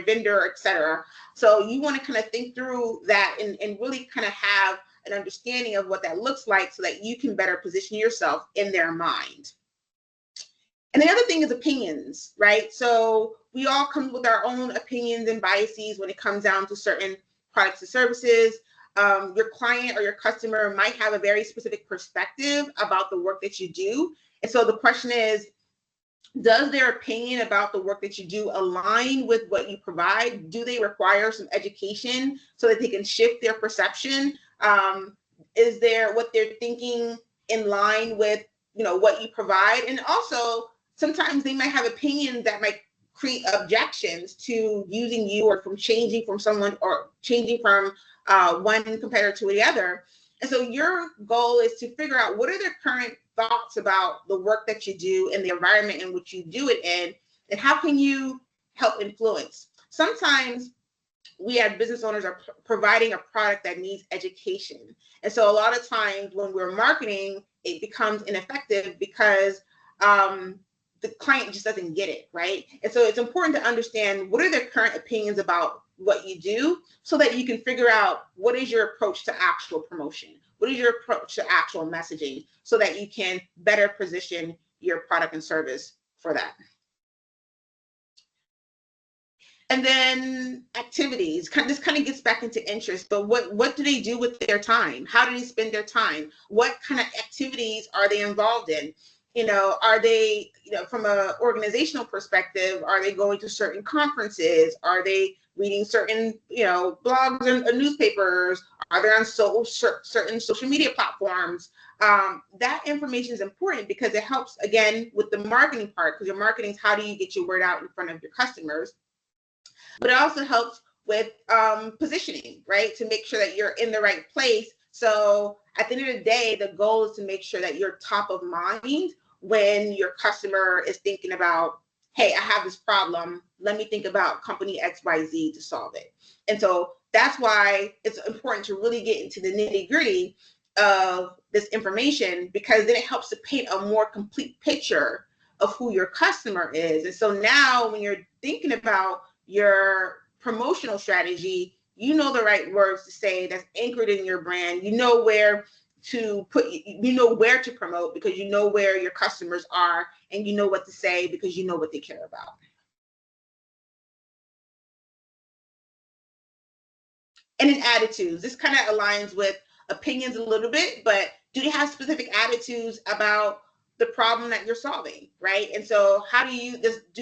vendor, et cetera. So you want to kind of think through that and really kind of have an understanding of what that looks like so that you can better position yourself in their mind. And the other thing is opinions, right? So we all come with our own opinions and biases when it comes down to certain products and services. Your client or your customer might have a very specific perspective about the work that you do. And so the question is, does their opinion about the work that you do align with what you provide? Do they require some education so that they can shift their perception? Is what they're thinking in line with, what you provide? And also, sometimes they might have opinions that might create objections to using you or from changing from someone or changing from one competitor to the other. And so your goal is to figure out what are their current thoughts about the work that you do and the environment in which you do it in, and how can you help influence? Sometimes we as business owners are providing a product that needs education. And so a lot of times when we're marketing, it becomes ineffective because the client just doesn't get it, right? And so it's important to understand what are their current opinions about what you do so that you can figure out what is your approach to actual promotion, what is your approach to actual messaging so that you can better position your product and service for that. And then activities, this kind of gets back into interest, but what do they do with their time? How do they spend their time? What kind of activities are they involved in? Are they, from an organizational perspective, are they going to certain conferences? Are they reading certain, blogs and newspapers? Are they on certain social media platforms? That information is important because it helps, again, with the marketing part, because your marketing is how do you get your word out in front of your customers. But it also helps with positioning, right? To make sure that you're in the right place. So at the end of the day, the goal is to make sure that you're top of mind when your customer is thinking about, hey, I have this problem. Let me think about company XYZ to solve it. And so that's why it's important to really get into the nitty-gritty of this information, because then it helps to paint a more complete picture of who your customer is. And so now when you're thinking about your promotional strategy, you know the right words to say that's anchored in your brand. You know where to promote because you know where your customers are, and you know what to say because you know what they care about. And in attitudes, this kind of aligns with opinions a little bit, but do they have specific attitudes about the problem that you're solving, right? And so how do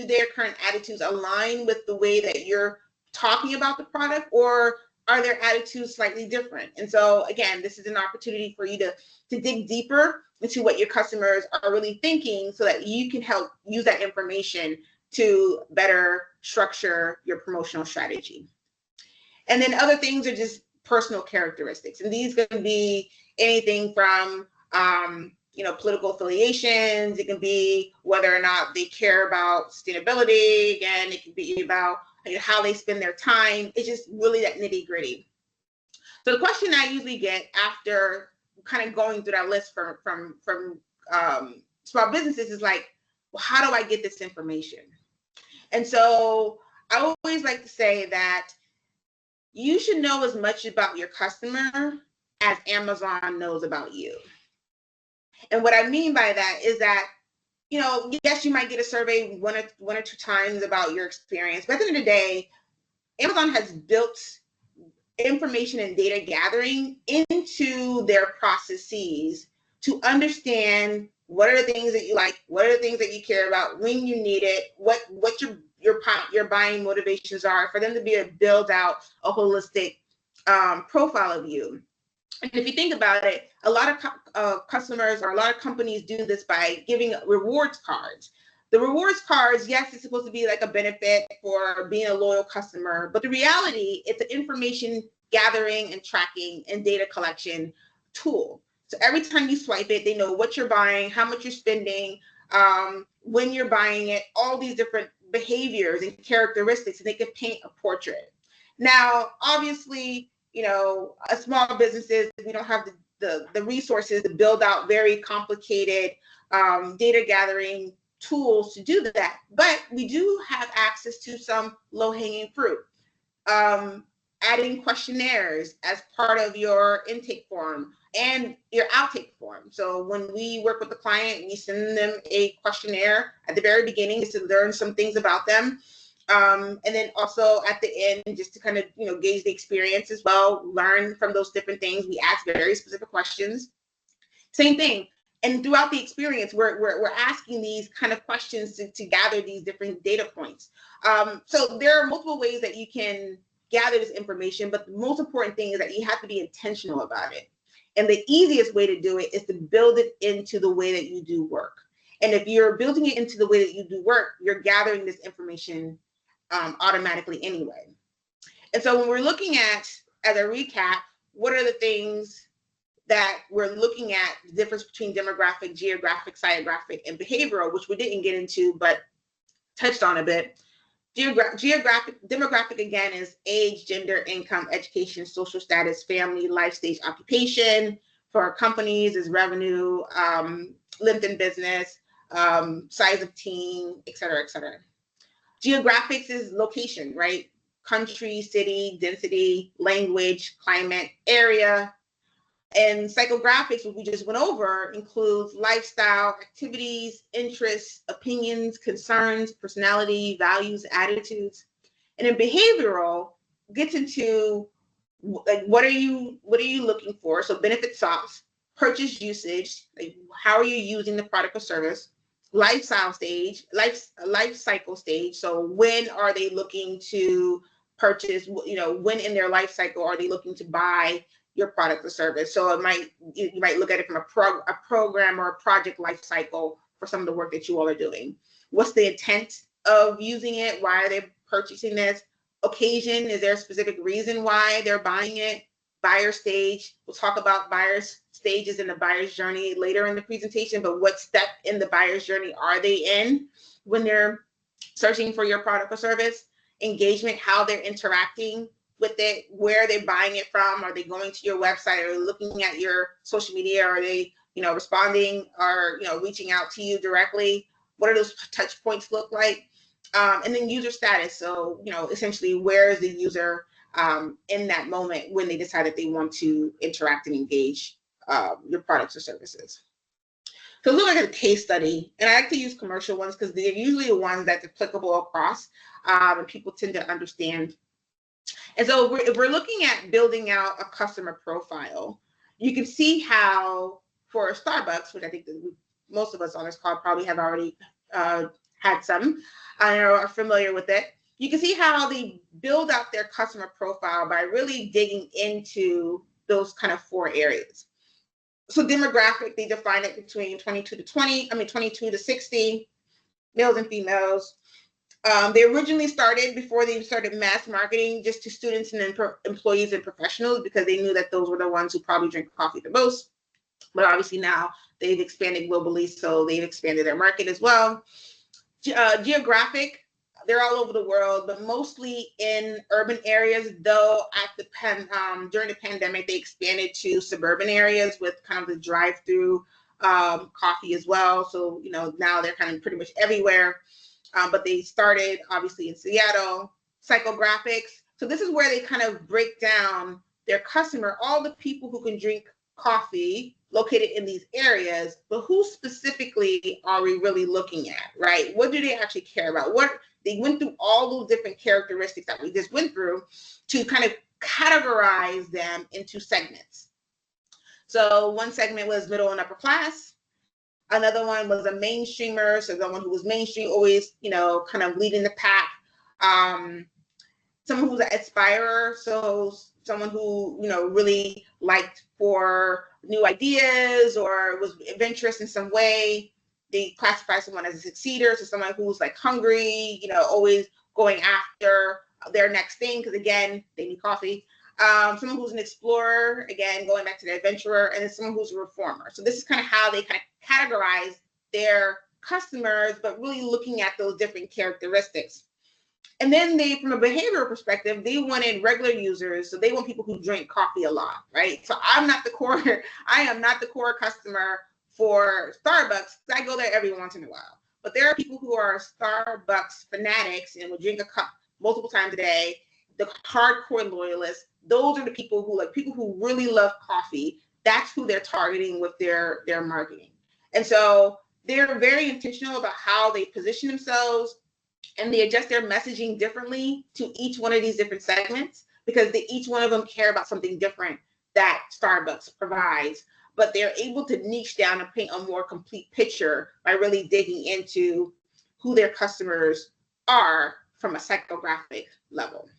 their current attitudes align with the way that you're talking about the product, or are their attitudes slightly different? And so again, this is an opportunity for you to dig deeper into what your customers are really thinking so that you can help use that information to better structure your promotional strategy. And then other things are just personal characteristics. And these can be anything from, political affiliations. It can be whether or not they care about sustainability. Again, it can be about how they spend their time. It's just really that nitty gritty. So the question I usually get after kind of going through that list from small businesses is like, well, how do I get this information? And so I always like to say that you should know as much about your customer as Amazon knows about you. And what I mean by that is that, yes, you might get a survey one or two times about your experience, but at the end of the day, Amazon has built information and data gathering into their processes to understand what are the things that you like, what are the things that you care about, when you need it, what your buying motivations are, for them to be able to build out a holistic profile of you. And if you think about it, a lot of customers or a lot of companies do this by giving rewards cards. The rewards cards, yes, it's supposed to be like a benefit for being a loyal customer, but the reality, it's an information gathering and tracking and data collection tool. So every time you swipe it, they know what you're buying, how much you're spending, when you're buying it, all these different behaviors and characteristics, and they can paint a portrait. Now, obviously, as small businesses, we don't have the resources to build out very complicated data gathering tools to do that, but we do have access to some low-hanging fruit. Adding questionnaires as part of your intake form and your outtake form. So when we work with the client, we send them a questionnaire at the very beginning just to learn some things about them. And then also at the end, just to kind of, gauge the experience as well, learn from those different things. We ask very specific questions. Same thing. And throughout the experience, we're asking these kind of questions to gather these different data points. So there are multiple ways that you can gather this information, but the most important thing is that you have to be intentional about it. And the easiest way to do it is to build it into the way that you do work. And if you're building it into the way that you do work, you're gathering this information automatically anyway. And so when we're looking at, as a recap, what are the things that we're looking at, the difference between demographic, geographic, psychographic, and behavioral, which we didn't get into, but touched on a bit. Demographic, again, is age, gender, income, education, social status, family, life stage, occupation. For our companies is revenue, length in business, size of team, et cetera, et cetera. Geographics is location, right? Country, city, density, language, climate, area. And psychographics, what we just went over, includes lifestyle, activities, interests, opinions, concerns, personality, values, attitudes. And in behavioral, gets into like what are you looking for? So benefit stops, purchase usage, like how are you using the product or service, life cycle stage. So when are they looking to purchase, when in their life cycle are they looking to buy your product or service. So you might look at it from a program or a project life cycle for some of the work that you all are doing. What's the intent of using it? Why are they purchasing this? Occasion, is there a specific reason why they're buying it? Buyer stage, we'll talk about buyer's stages in the buyer's journey later in the presentation, but what step in the buyer's journey are they in when they're searching for your product or service? Engagement, how they're interacting with it, where are they buying it from? Are they going to your website? Are they looking at your social media? Are they, responding or, reaching out to you directly? What do those touch points look like? And then user status. So, essentially, where is the user in that moment when they decide that they want to interact and engage your products or services? So look like a case study, and I like to use commercial ones because they're usually the ones that's applicable across, and people tend to understand. And so if we're looking at building out a customer profile, you can see how for Starbucks, which I think that most of us on this call probably have already had some, are familiar with it. You can see how they build out their customer profile by really digging into those kind of 4 areas. So demographic, they define it between 22 to 60, males and females. They originally started, before they started mass marketing, just to students and employees and professionals, because they knew that those were the ones who probably drink coffee the most. But obviously now they've expanded globally, so they've expanded their market as well. Geographic, they're all over the world, but mostly in urban areas, though during the pandemic, they expanded to suburban areas with kind of the drive-through coffee as well. So, now they're kind of pretty much everywhere. But they started obviously in Seattle. Psychographics. So this is where they kind of break down their customer, all the people who can drink coffee located in these areas, but who specifically are we really looking at, right? What do they actually care about? They went through all those different characteristics that we just went through to kind of categorize them into segments. So one segment was middle and upper class. Another one was a mainstreamer, so someone who was mainstream, always, kind of leading the pack. Someone who's an aspirer, so someone who, really liked for new ideas or was adventurous in some way. They classify someone as a succeeder, so someone who's like hungry, always going after their next thing, because again, they need coffee. Someone who's an explorer, again, going back to the adventurer, and then someone who's a reformer. So this is kind of how they kind of categorize their customers, but really looking at those different characteristics. And then from a behavioral perspective, they wanted regular users. So they want people who drink coffee a lot, right? So I am not the core customer for Starbucks. I go there every once in a while. But there are people who are Starbucks fanatics and will drink a cup multiple times a day. The hardcore loyalists, those are the people who really love coffee. That's who they're targeting with their marketing. And so they're very intentional about how they position themselves, and they adjust their messaging differently to each one of these different segments, because each one of them care about something different that Starbucks provides. But they're able to niche down and paint a more complete picture by really digging into who their customers are from a psychographic level.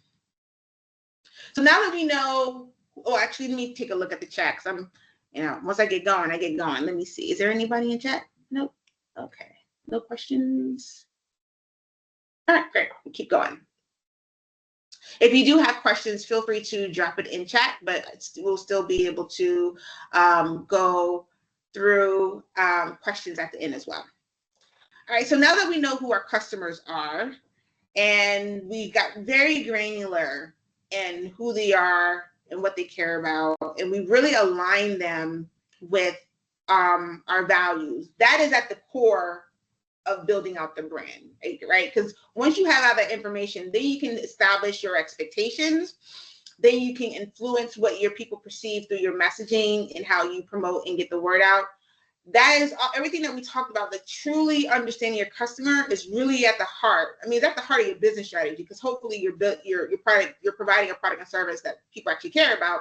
So now that we know, actually, let me take a look at the chat, because once I get going, I get going. Let me see. Is there anybody in chat? Nope. Okay. No questions. All right, great. We'll keep going. If you do have questions, feel free to drop it in chat, but we'll still be able to go through questions at the end as well. All right, so now that we know who our customers are, and we got very granular in who they are and what they care about, and we really align them with our values, that is at the core of building out the brand, right? Because once you have all that information, then you can establish your expectations. Then you can influence what your people perceive through your messaging and how you promote and get the word out. That is everything that we talked about. The truly understanding your customer is really at the heart. I mean, it's at the heart of your business strategy, because hopefully you're providing a product and service that people actually care about.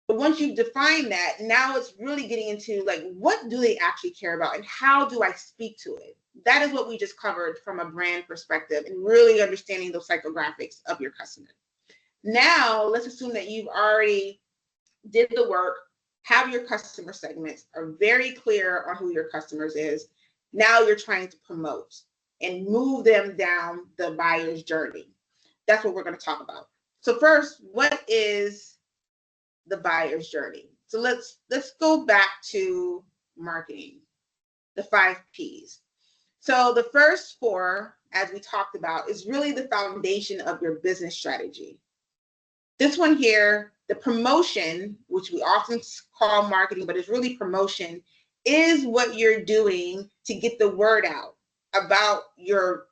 But once you've defined that, now it's really getting into like, what do they actually care about, and how do I speak to it? that is what we just covered from a brand perspective and really understanding those psychographics of your customer. Now, let's assume that you've already did the work, have your customer segments, are very clear on who your customers is. Now you're trying to promote and move them down the buyer's journey. That's what we're going to talk about. So first, what is the buyer's journey? So let's go back to marketing, the 5 Ps. So the first 4, as we talked about, is really the foundation of your business strategy. This one here, the promotion, which we often call marketing, but it's really promotion, is what you're doing to get the word out about your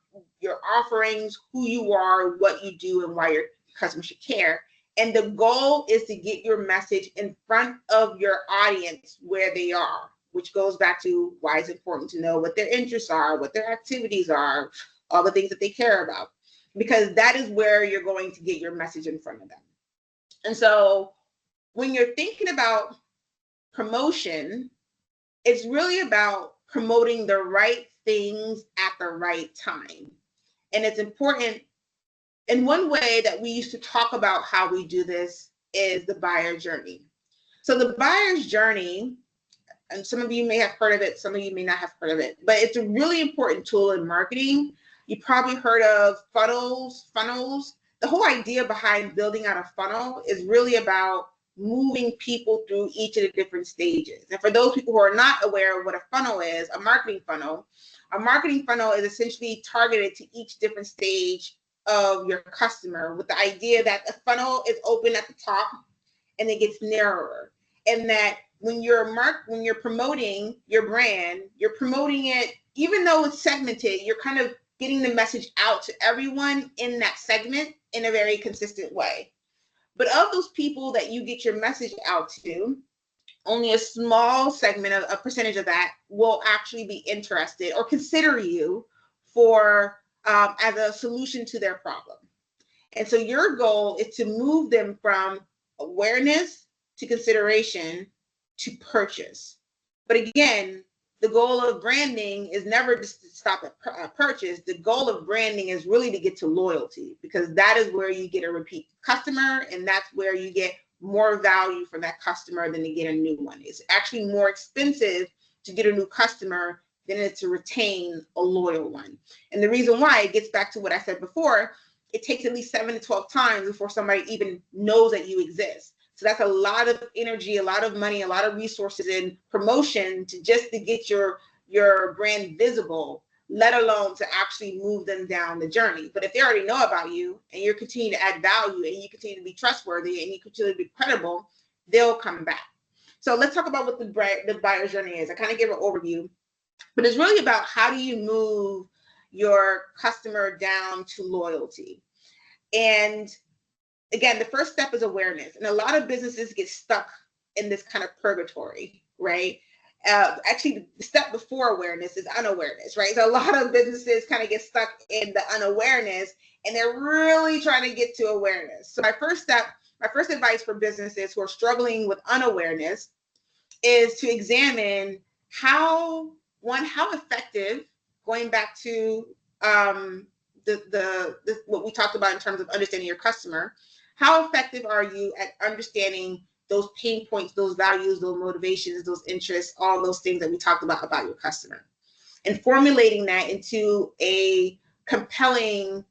offerings, who you are, what you do, and why your customers should care. And the goal is to get your message in front of your audience where they are, which goes back to why it's important to know what their interests are, what their activities are, all the things that they care about, because that is where you're going to get your message in front of them. And so when you're thinking about promotion, it's really about promoting the right things at the right time. And it's important. And one way that we used to talk about how we do this is the buyer journey. So the buyer's journey, and some of you may have heard of it, some of you may not have heard of it, but it's a really important tool in marketing. You probably heard of funnels. The whole idea behind building out a funnel is really about moving people through each of the different stages. And for those people who are not aware of what a funnel is, a marketing funnel is essentially targeted to each different stage of your customer, with the idea that the funnel is open at the top and it gets narrower. And that when you're promoting your brand, you're promoting it, even though it's segmented, you're kind of getting the message out to everyone in that segment in a very consistent way. But of those people that you get your message out to, only a small segment, a percentage of that, will actually be interested or consider you for as a solution to their problem. And so your goal is to move them from awareness to consideration to purchase. But again, the goal of branding is never just to stop at purchase. The goal of branding is really to get to loyalty, because that is where you get a repeat customer, and that's where you get more value from that customer than to get a new one. It's actually more expensive to get a new customer than it is to retain a loyal one. And the reason why, it gets back to what I said before, it takes at least 7 to 12 times before somebody even knows that you exist. So that's a lot of energy, a lot of money, a lot of resources in promotion to get your brand visible, let alone to actually move them down the journey. But if they already know about you and you're continuing to add value and you continue to be trustworthy and you continue to be credible, they'll come back. So let's talk about what the buyer's journey is. I kind of gave an overview, but it's really about how do you move your customer down to loyalty. And again, the first step is awareness. And a lot of businesses get stuck in this kind of purgatory, right? Actually, the step before awareness is unawareness, right? So a lot of businesses kind of get stuck in the unawareness, and they're really trying to get to awareness. So my first advice for businesses who are struggling with unawareness is to examine how effective, going back to what we talked about in terms of understanding your customer, how effective are you at understanding those pain points, those values, those motivations, those interests, all those things that we talked about your customer, and formulating that into a compelling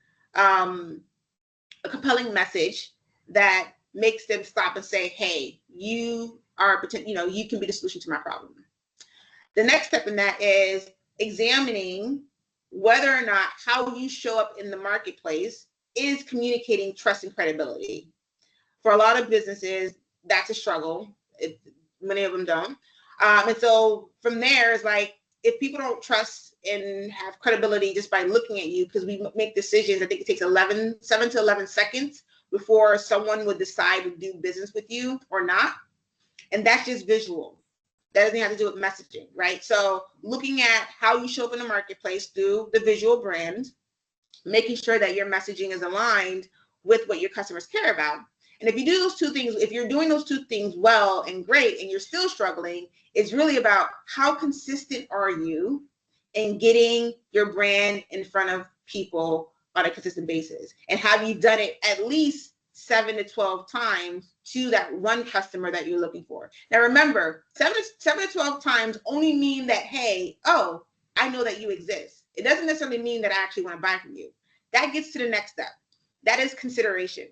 message that makes them stop and say, hey, you can be the solution to my problem. The next step in that is examining whether or not how you show up in the marketplace is communicating trust and credibility. For a lot of businesses, that's a struggle. Many of them don't. And so from there, it's like, if people don't trust and have credibility just by looking at you, because we make decisions, I think it takes 7 to 11 seconds before someone would decide to do business with you or not. And that's just visual. That doesn't have to do with messaging, right? So looking at how you show up in the marketplace through the visual brand, making sure that your messaging is aligned with what your customers care about. And if you do those two things, if you're doing those two things well and great, and you're still struggling, it's really about how consistent are you in getting your brand in front of people on a consistent basis? And have you done it at least 7 to 12 times to that one customer that you're looking for? Now, remember, 7 to 12 times only mean that, hey, oh, I know that you exist. It doesn't necessarily mean that I actually want to buy from you. That gets to the next step. That is consideration.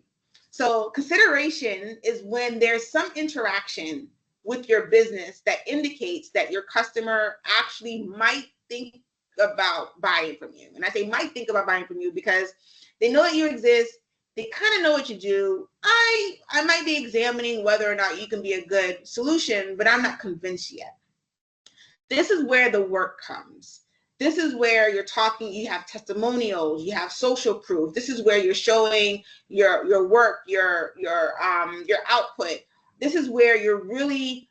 So consideration is when there's some interaction with your business that indicates that your customer actually might think about buying from you. And I say might think about buying from you because they know that you exist. They kind of know what you do. I might be examining whether or not you can be a good solution, but I'm not convinced yet. This is where the work comes. This is where you're talking, you have testimonials, you have social proof. This is where you're showing your work, your output. This is where you're really,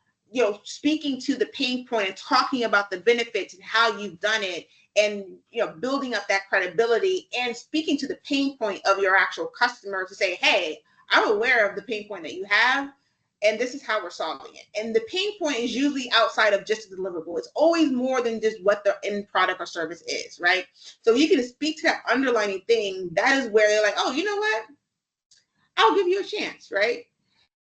speaking to the pain point and talking about the benefits and how you've done it, and building up that credibility and speaking to the pain point of your actual customer to say, hey, I'm aware of the pain point that you have, and this is how we're solving it. And the pain point is usually outside of just a deliverable. It's always more than just what the end product or service is, right? So you can speak to that underlying thing. That is where they're like, oh, you know what? I'll give you a chance, right?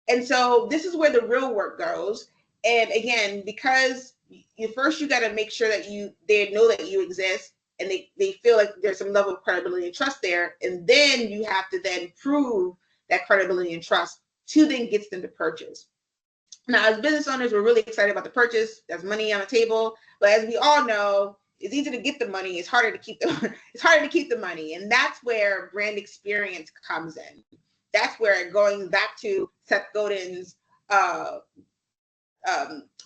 And so this is where the real work goes. And again, because you got to make sure that they know that you exist, and they feel like there's some level of credibility and trust there. And then you have to then prove that credibility and trust to then gets them to purchase. Now, as business owners, we're really excited about the purchase. There's money on the table, but as we all know, it's easy to get the money. It's harder to keep the money, and that's where brand experience comes in. That's where, going back to Seth Godin's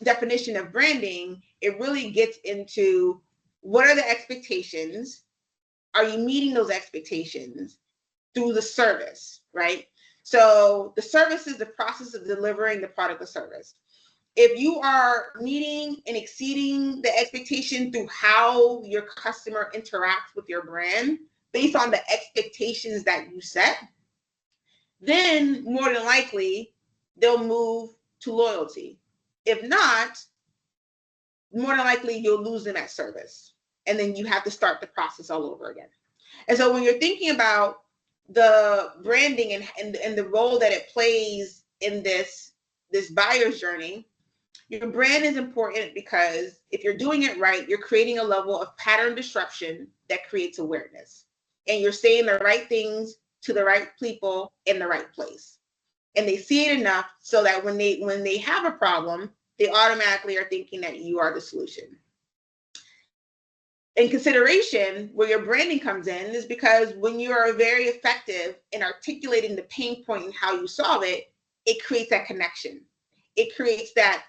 definition of branding, it really gets into what are the expectations? Are you meeting those expectations through the service, right? So the service is the process of delivering the product or service. If you are meeting and exceeding the expectation through how your customer interacts with your brand based on the expectations that you set, then more than likely they'll move to loyalty. If not, more than likely you'll lose them at service, and then you have to start the process all over again. And so when you're thinking about the branding and the role that it plays in this buyer's journey, your brand is important because if you're doing it right, you're creating a level of pattern disruption that creates awareness, and you're saying the right things to the right people in the right place, and they see it enough so that when they have a problem, they automatically are thinking that you are the solution. In consideration, where your branding comes in, is because when you are very effective in articulating the pain point and how you solve it, it creates that connection. It creates that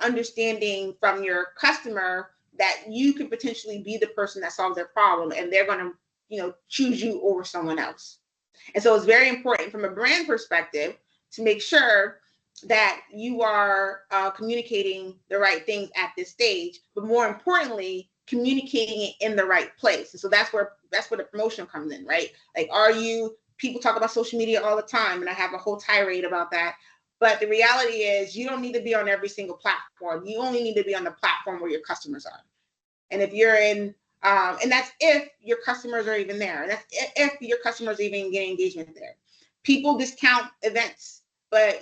understanding from your customer that you could potentially be the person that solves their problem, and they're going to, choose you over someone else. And so it's very important from a brand perspective to make sure that you are communicating the right things at this stage, but more importantly, communicating it in the right place. And so that's where the promotion comes in, right? Like, people talk about social media all the time, and I have a whole tirade about that. But the reality is you don't need to be on every single platform. You only need to be on the platform where your customers are. And if you're in, and that's if your customers are even there. That's if your customers are even getting engagement there. People discount events, but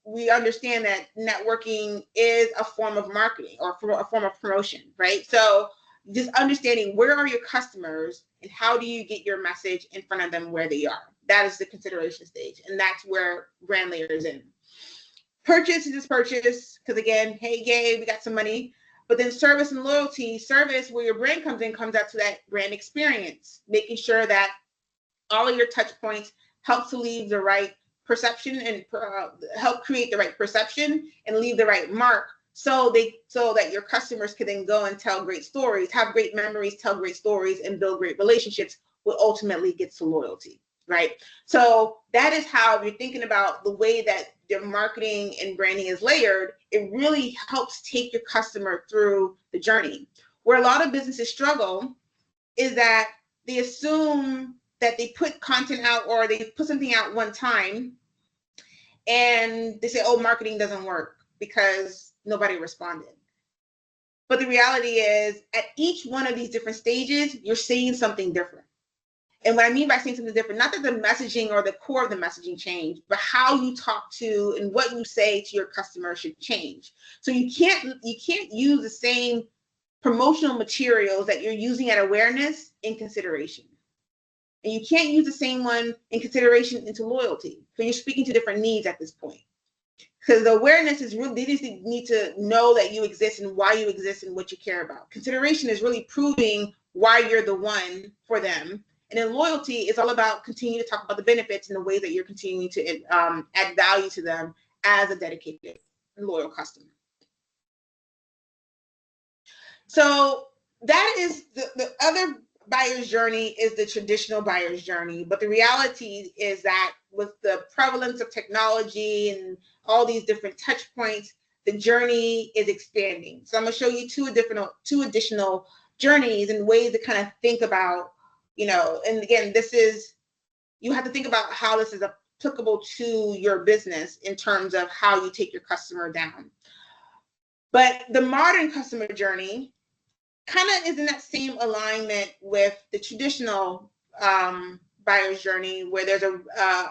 we understand that networking is a form of marketing or a form of promotion, right? So just understanding where are your customers and how do you get your message in front of them where they are. That is the consideration stage, and that's where brand layer is in. Purchase is just purchase, because again, hey, yay, we got some money. But then service and loyalty, service where your brand comes in, comes out to that brand experience, making sure that all of your touch points help to leave the right perception and help create the right perception and leave the right mark, so that your customers can then go and tell great stories, have great memories, tell great stories, and build great relationships, what ultimately gets to loyalty, right? So that is how, if you're thinking about the way that your marketing and branding is layered, it really helps take your customer through the journey. Where a lot of businesses struggle is that they assume that they put content out or they put something out one time and they say, oh, marketing doesn't work because nobody responded. But the reality is, at each one of these different stages, you're seeing something different. And what I mean by saying something different, not that the messaging or the core of the messaging change, but how you talk to and what you say to your customer should change. So you can't use the same promotional materials that you're using at awareness in consideration. And you can't use the same one in consideration into loyalty. So you're speaking to different needs at this point. Because the awareness is really, they just need to know that you exist and why you exist and what you care about. Consideration is really proving why you're the one for them. And then loyalty is all about continuing to talk about the benefits and the ways that you're continuing to add value to them as a dedicated and loyal customer. So that is the other buyer's journey is the traditional buyer's journey. But the reality is that with the prevalence of technology and all these different touch points, the journey is expanding. So I'm going to show you two additional journeys and ways to kind of think about, and again, you have to think about how this is applicable to your business in terms of how you take your customer down. But the modern customer journey kind of is in that same alignment with the traditional buyer's journey, where there's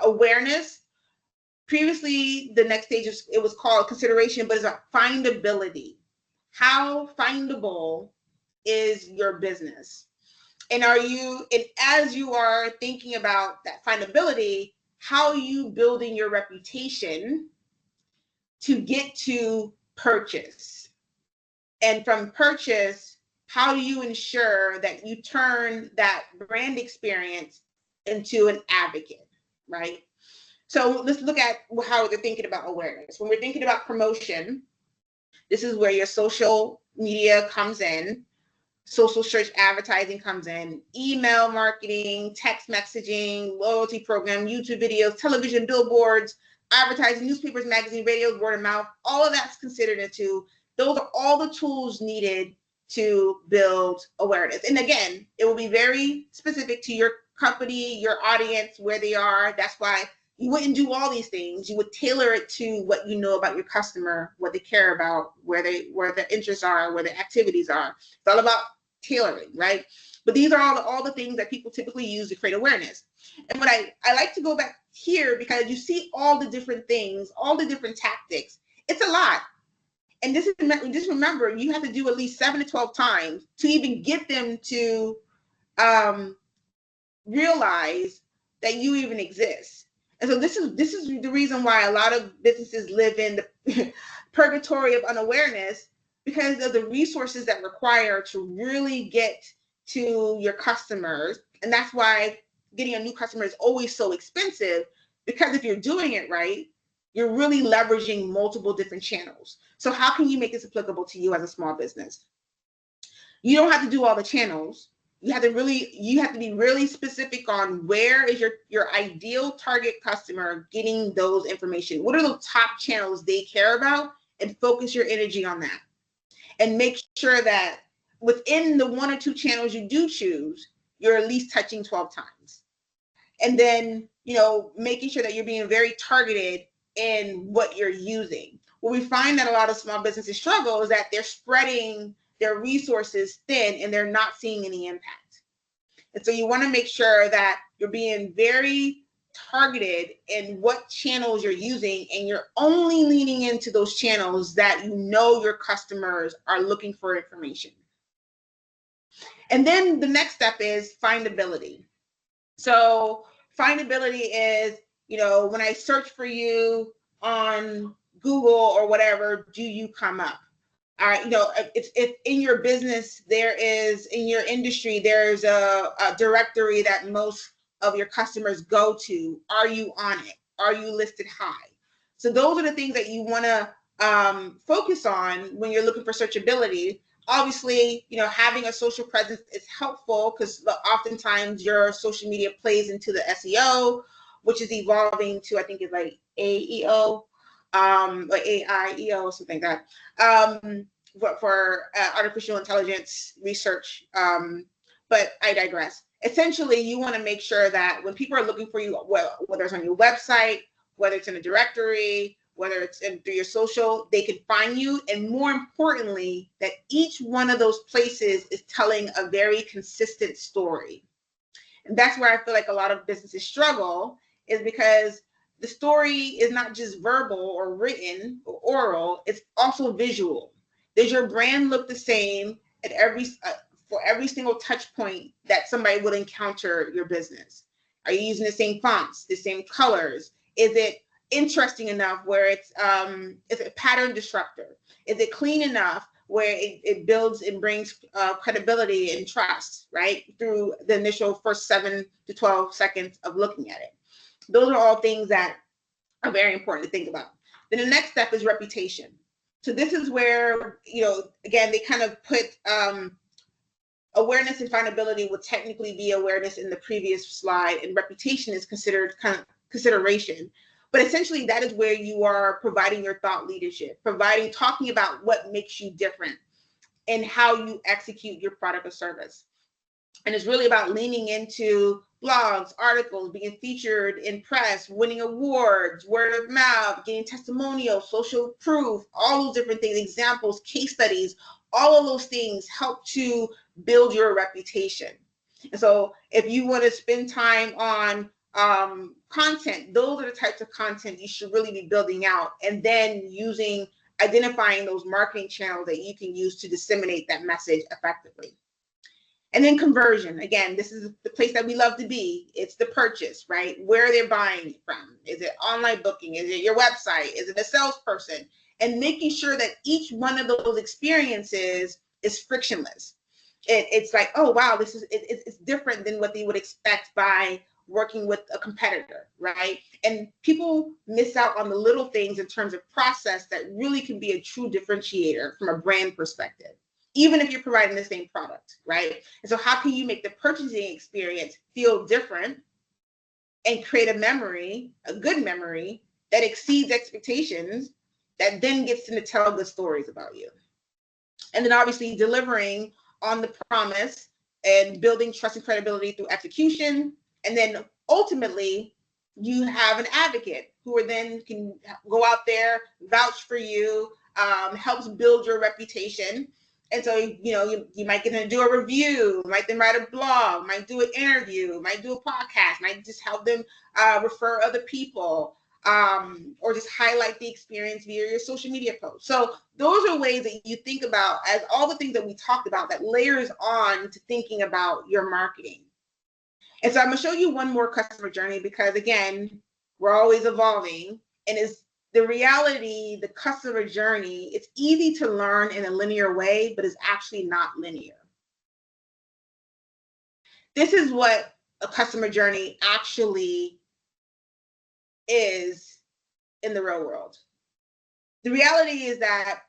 awareness. Previously, the next stage it was called consideration, but it's a findability. How findable is your business? And as you are thinking about that findability, how are you building your reputation to get to purchase? And from purchase, how do you ensure that you turn that brand experience into an advocate, right? So let's look at how they're thinking about awareness. When we're thinking about promotion, this is where your social media comes in, social search advertising comes in, email marketing, text messaging, loyalty program, YouTube videos, television, billboards, advertising, newspapers, magazines, radio, word of mouth, all of that's considered into, those are all the tools needed to build awareness. And again, it will be very specific to your company, your audience, where they are. That's why you wouldn't do all these things. You would tailor it to what you know about your customer, what they care about, where their interests are, where their activities are. It's all about tailoring, right? But these are all the things that people typically use to create awareness. And what I like to go back here, because you see all the different things, all the different tactics. It's a lot. And just remember, you have to do at least 7 to 12 times to even get them to realize that you even exist. And so this is the reason why a lot of businesses live in the purgatory of unawareness, because of the resources that require to really get to your customers. And that's why getting a new customer is always so expensive, because if you're doing it right, you're really leveraging multiple different channels. So how can you make this applicable to you as a small business? You don't have to do all the channels. You have to be really specific on where is your ideal target customer getting those information. What are the top channels they care about, and focus your energy on that. And make sure that within the 1 or 2 channels you do choose, you're at least touching 12 times. And then, making sure that you're being very targeted in what you're using. What we find that a lot of small businesses struggle is that they're spreading their resources thin and they're not seeing any impact. And so you want to make sure that you're being very targeted in what channels you're using, and you're only leaning into those channels that your customers are looking for information. And then the next step is findability. So findability is, when I search for you on Google or whatever, do you come up? If in your business in your industry, there's a directory that most of your customers go to. Are you on it? Are you listed high? So those are the things that you want to focus on when you're looking for searchability. Obviously, having a social presence is helpful, because oftentimes your social media plays into the SEO, which is evolving to, I think it's like AEO, or AIEO, or something like that, for artificial intelligence research. But I digress. Essentially, you want to make sure that when people are looking for you, whether it's on your website, whether it's in a directory, whether it's through your social, they can find you. And more importantly, that each one of those places is telling a very consistent story. And that's where I feel like a lot of businesses struggle, is because the story is not just verbal or written or oral, it's also visual. Does your brand look the same at for every single touch point that somebody would encounter your business? Are you using the same fonts, the same colors? Is it interesting enough where it's a pattern disruptor? Is it clean enough where it builds and brings credibility and trust, right? Through the initial first 7 to 12 seconds of looking at it. Those are all things that are very important to think about. Then the next step is reputation. So this is where, again, they kind of put awareness and findability would technically be awareness in the previous slide, and reputation is considered kind of consideration. But essentially, that is where you are providing your thought leadership, talking about what makes you different and how you execute your product or service. And it's really about leaning into blogs, articles, being featured in press, winning awards, word of mouth, getting testimonials, social proof, all those different things, examples, case studies, all of those things help to build your reputation. And so if you want to spend time on content, those are the types of content you should really be building out, and then identifying those marketing channels that you can use to disseminate that message effectively. And then conversion. Again, this is the place that we love to be. It's the purchase, right? Where they're buying from. Is it online booking? Is it your website? Is it a salesperson? And making sure that each one of those experiences is frictionless. It's like, oh, wow, it's different than what they would expect by working with a competitor, right? And people miss out on the little things in terms of process that really can be a true differentiator from a brand perspective, even if you're providing the same product, right? And so how can you make the purchasing experience feel different and create a good memory that exceeds expectations, that then gets them to tell good stories about you? And then obviously delivering on the promise and building trust and credibility through execution. And then ultimately, you have an advocate who then can go out there, vouch for you, helps build your reputation. And so, you might get them to do a review, might then write a blog, might do an interview, might do a podcast, might just help them refer other people, or just highlight the experience via your social media posts. So those are ways that you think about, as all the things that we talked about, that layers on to thinking about your marketing. And so I'm going to show you one more customer journey, because again, we're always evolving, and is the reality, the customer journey, it's easy to learn in a linear way, but it's actually not linear. This is what a customer journey actually is in the real world. The reality is that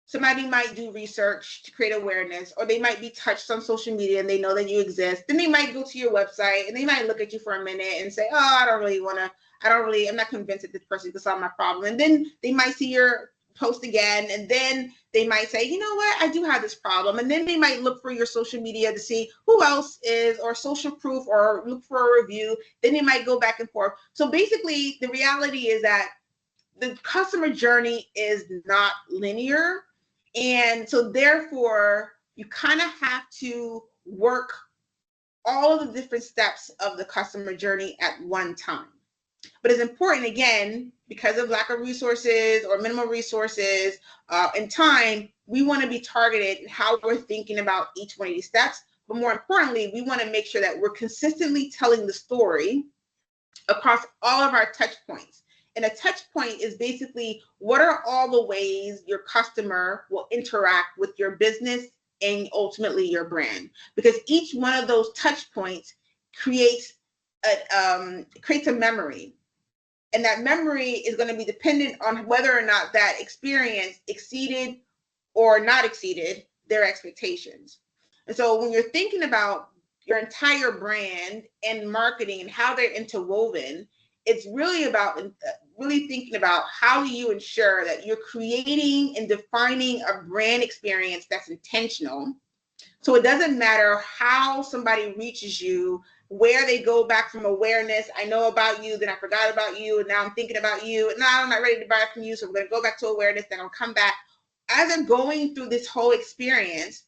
somebody might do research to create awareness, or they might be touched on social media and they know that you exist. Then they might go to your website and they might look at you for a minute and say, oh, I'm not convinced that this person can solve my problem. And then they might see your post again, and then they might say, you know what, I do have this problem. And then they might look for your social media to see who else is, or social proof, or look for a review. Then they might go back and forth. So basically, the reality is that the customer journey is not linear. And so therefore, you kind of have to work all of the different steps of the customer journey at one time. But it's important, again, because of lack of resources or minimal resources and time, we want to be targeted in how we're thinking about each one of these steps. But more importantly, we want to make sure that we're consistently telling the story across all of our touch points. And a touch point is basically, what are all the ways your customer will interact with your business and ultimately your brand? Because each one of those touch points creates a memory. And that memory is going to be dependent on whether or not that experience exceeded or not exceeded their expectations. And so when you're thinking about your entire brand and marketing and how they're interwoven, it's really about really thinking about how do you ensure that you're creating and defining a brand experience that's intentional. So it doesn't matter how somebody reaches you, where they go back from awareness. I know about you, then I forgot about you, and now I'm thinking about you. And now I'm not ready to buy from you, so we're going to go back to awareness, then I'll come back. As they're going through this whole experience,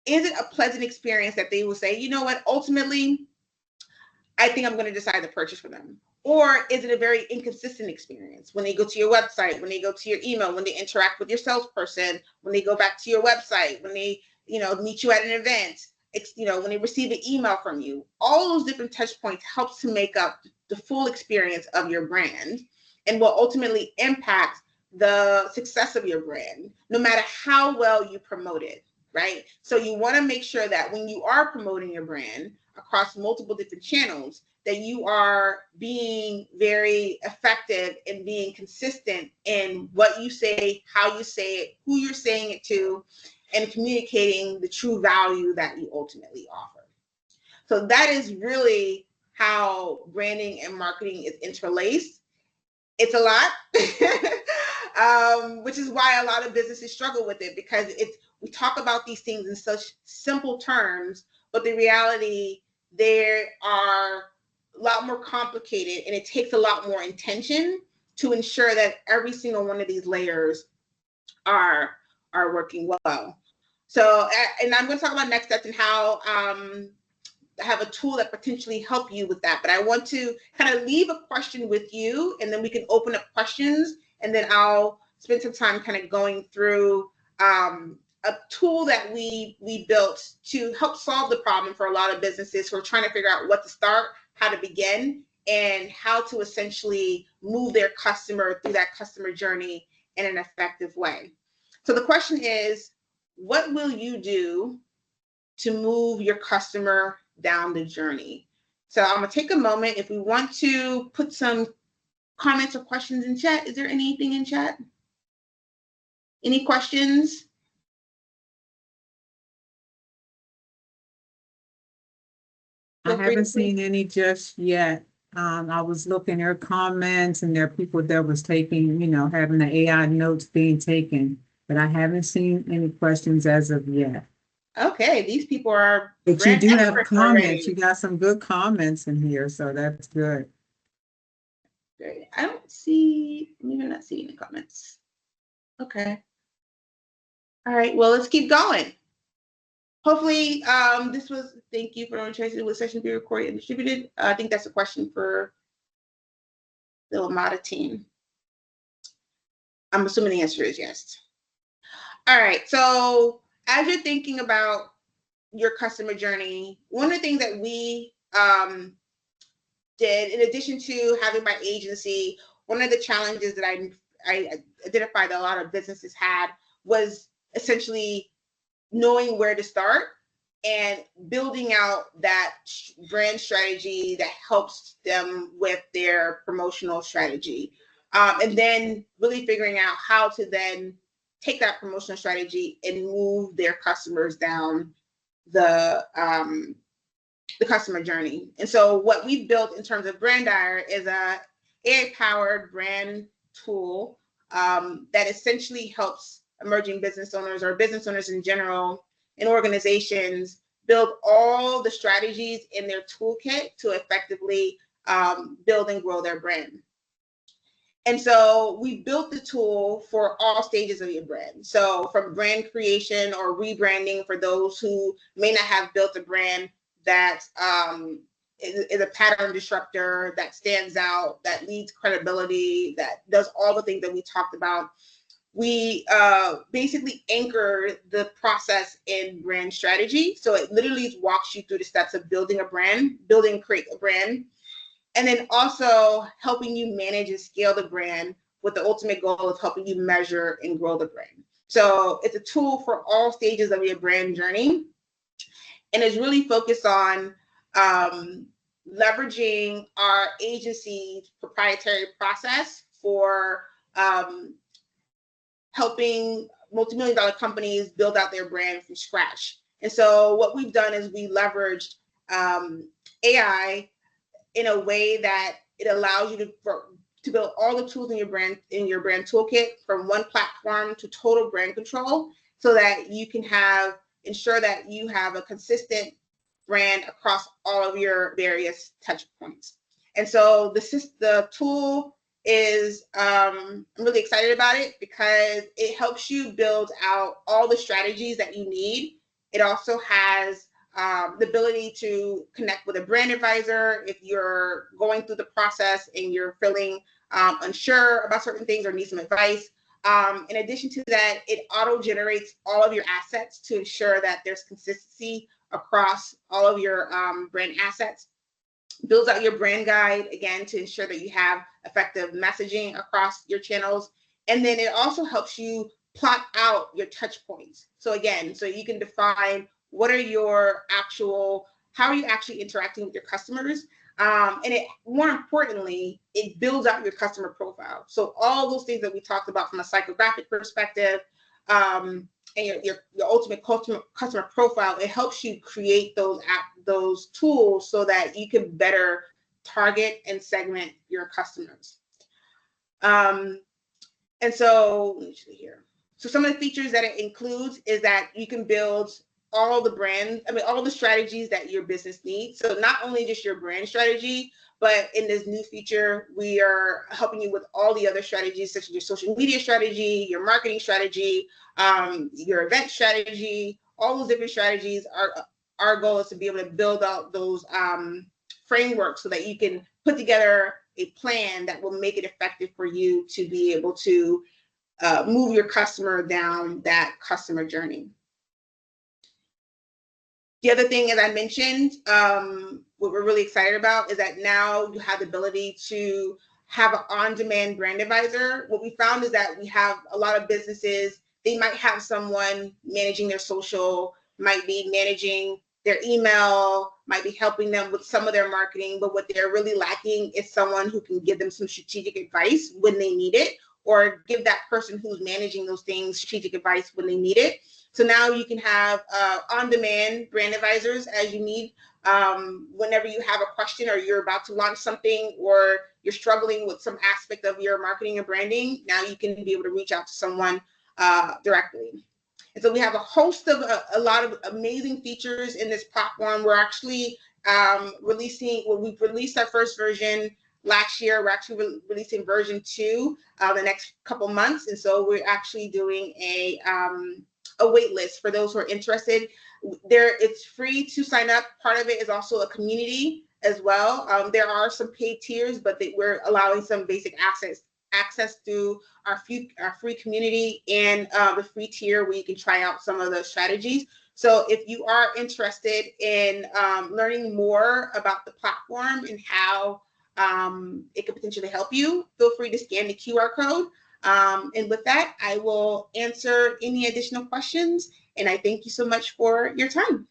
is it a pleasant experience that they will say, you know what, ultimately, I think I'm going to decide to purchase from them? Or is it a very inconsistent experience when they go to your website, when they go to your email, when they interact with your salesperson, when they go back to your website, when they, meet you at an event, when they receive an email from you? All those different touch points helps to make up the full experience of your brand and will ultimately impact the success of your brand, no matter how well you promote it, right? So you want to make sure that when you are promoting your brand across multiple different channels, that you are being very effective in being consistent in what you say, how you say it, who you're saying it to, and communicating the true value that you ultimately offer. So that is really how branding and marketing is interlaced. It's a lot, which is why a lot of businesses struggle with it, because we talk about these things in such simple terms, but the reality, there are a lot more complicated, and it takes a lot more intention to ensure that every single one of these layers are working well. So, and I'm going to talk about next steps and how I have a tool that potentially help you with that. But I want to kind of leave a question with you, and then we can open up questions, and then I'll spend some time kind of going through a tool that we built to help solve the problem for a lot of businesses who are trying to figure out what to start, how to begin, and how to essentially move their customer through that customer journey in an effective way. So the question is, what will you do to move your customer down the journey? So I'm gonna take a moment. If we want to put some comments or questions in chat, is there anything in chat? Any questions? I haven't seen any just yet. I was looking at their comments, and there are people that was taking, having the AI notes being taken, but I haven't seen any questions as of yet. Okay, these people are. But you do have comments. Already. You got some good comments in here, so that's good. Great. I don't see. Maybe I'm not seeing the comments. Okay. All right. Well, let's keep going. Hopefully, thank you for noticing, will session be recorded and distributed? I think that's a question for the Lamada team. I'm assuming the answer is yes. All right, so as you're thinking about your customer journey, one of the things that we did, in addition to having my agency, one of the challenges that I identified that a lot of businesses had was essentially knowing where to start and building out that brand strategy that helps them with their promotional strategy. And then really figuring out how to then take that promotional strategy and move their customers down the customer journey. And so what we've built in terms of Brandier is a AI-powered brand tool that essentially helps emerging business owners or business owners in general and organizations build all the strategies in their toolkit to effectively build and grow their brand. And so we built the tool for all stages of your brand. So from brand creation or rebranding for those who may not have built a brand that is a pattern disruptor, that stands out, that leads credibility, that does all the things that we talked about. We basically anchor the process in brand strategy. So it literally walks you through the steps of building a brand, create a brand, and then also helping you manage and scale the brand with the ultimate goal of helping you measure and grow the brand. So it's a tool for all stages of your brand journey. And it's really focused on leveraging our agency's proprietary process for helping multi-million-dollar companies build out their brand from scratch. And so what we've done is we leveraged AI in a way that it allows you to build all the tools in your brand toolkit from one platform to total brand control, so that you can ensure that you have a consistent brand across all of your various touch points. And so the tool is, I'm really excited about it because it helps you build out all the strategies that you need. It also has the ability to connect with a brand advisor if you're going through the process and you're feeling unsure about certain things or need some advice. In addition to that, it auto generates all of your assets to ensure that there's consistency across all of your brand assets. Builds out your brand guide, again, to ensure that you have effective messaging across your channels. And then it also helps you plot out your touch points. So again, so you can define what are your actual, how are you actually interacting with your customers? And it, more importantly, it builds out your customer profile. So all those things that we talked about from a psychographic perspective, and your ultimate customer profile, it helps you create those tools so that you can better target and segment your customers. And so let me see here. So some of the features that it includes is that you can build all the strategies that your business needs. So not only just your brand strategy, but in this new feature, we are helping you with all the other strategies, such as your social media strategy, your marketing strategy, your event strategy. All those different strategies our goal is to be able to build out those frameworks so that you can put together a plan that will make it effective for you to be able to move your customer down that customer journey. The other thing, as I mentioned, what we're really excited about is that now you have the ability to have an on-demand brand advisor. What we found is that we have a lot of businesses, they might have someone managing their social, might be managing their email, might be helping them with some of their marketing, but what they're really lacking is someone who can give them some strategic advice when they need it, or give that person who's managing those things strategic advice when they need it. So now you can have on-demand brand advisors as you need. Whenever you have a question or you're about to launch something or you're struggling with some aspect of your marketing and branding, now you can be able to reach out to someone directly. And so we have a host of a lot of amazing features in this platform. We're actually we've released our first version last year. We're actually releasing version 2 the next couple months. And so we're actually doing a wait list for those who are interested. It's free to sign up. Part of it is also a community as well. There are some paid tiers, but we're allowing some basic access through our free community and the free tier where you can try out some of the strategies. So if you are interested in learning more about the platform and how it could potentially help you, feel free to scan the QR code. And with that, I will answer any additional questions. And I thank you so much for your time.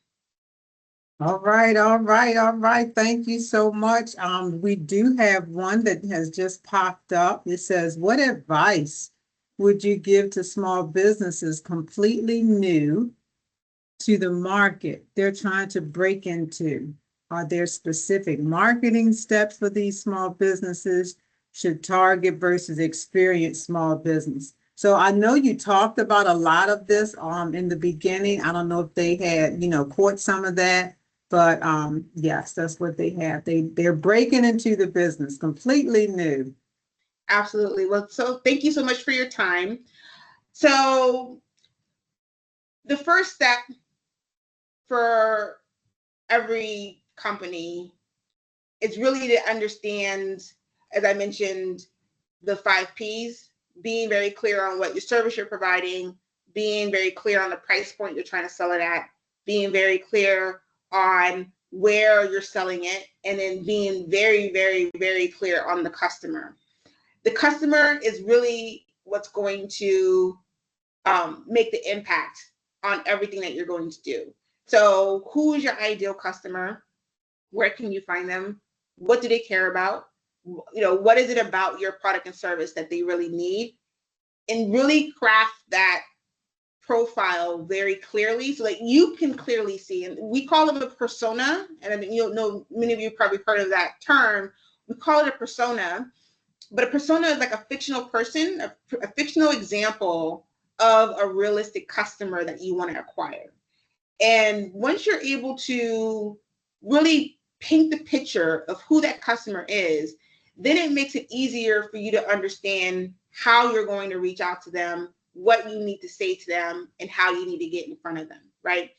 All right. Thank you so much. We do have one that has just popped up. It says, what advice would you give to small businesses completely new to the market they're trying to break into? Are there specific marketing steps for these small businesses? Should target versus experienced small business? So I know you talked about a lot of this in the beginning. I don't know if they had, caught some of that, but yes, that's what they have. They're breaking into the business completely new. Absolutely. Well, so thank you so much for your time. So the first step for every company is really to understand, as I mentioned, the 5 Ps, being very clear on what your service you're providing, being very clear on the price point you're trying to sell it at, being very clear on where you're selling it, and then being very, very, very clear on the customer. The customer is really what's going to make the impact on everything that you're going to do. So who is your ideal customer? Where can you find them? What do they care about? What is it about your product and service that they really need? And really craft that profile very clearly so that you can clearly see. And we call it a persona. And I mean, many of you probably heard of that term. We call it a persona, but a persona is like a fictional person, a fictional example of a realistic customer that you want to acquire. And once you're able to really paint the picture of who that customer is, then it makes it easier for you to understand how you're going to reach out to them, what you need to say to them, and how you need to get in front of them, right?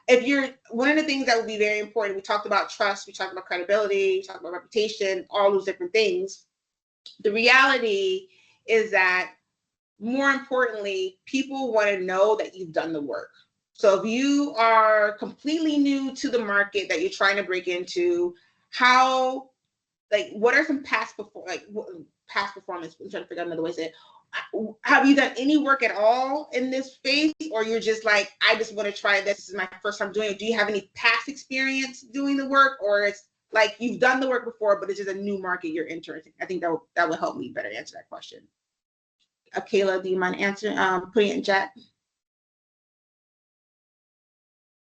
If you're, one of the things that would be very important, we talked about trust, we talked about credibility, we talked about reputation, all those different things. The reality is that more importantly, people want to know that you've done the work. So if you are completely new to the market that you're trying to break into, how, like, what are some past performance? I'm trying to figure out another way to say it. Have you done any work at all in this space, or you're just like, I just want to try this. This is my first time doing it. Do you have any past experience doing the work, or it's like you've done the work before, but it's just a new market you're entering? I think that would help me better answer that question. Kayla, do you mind answering? Putting it in chat.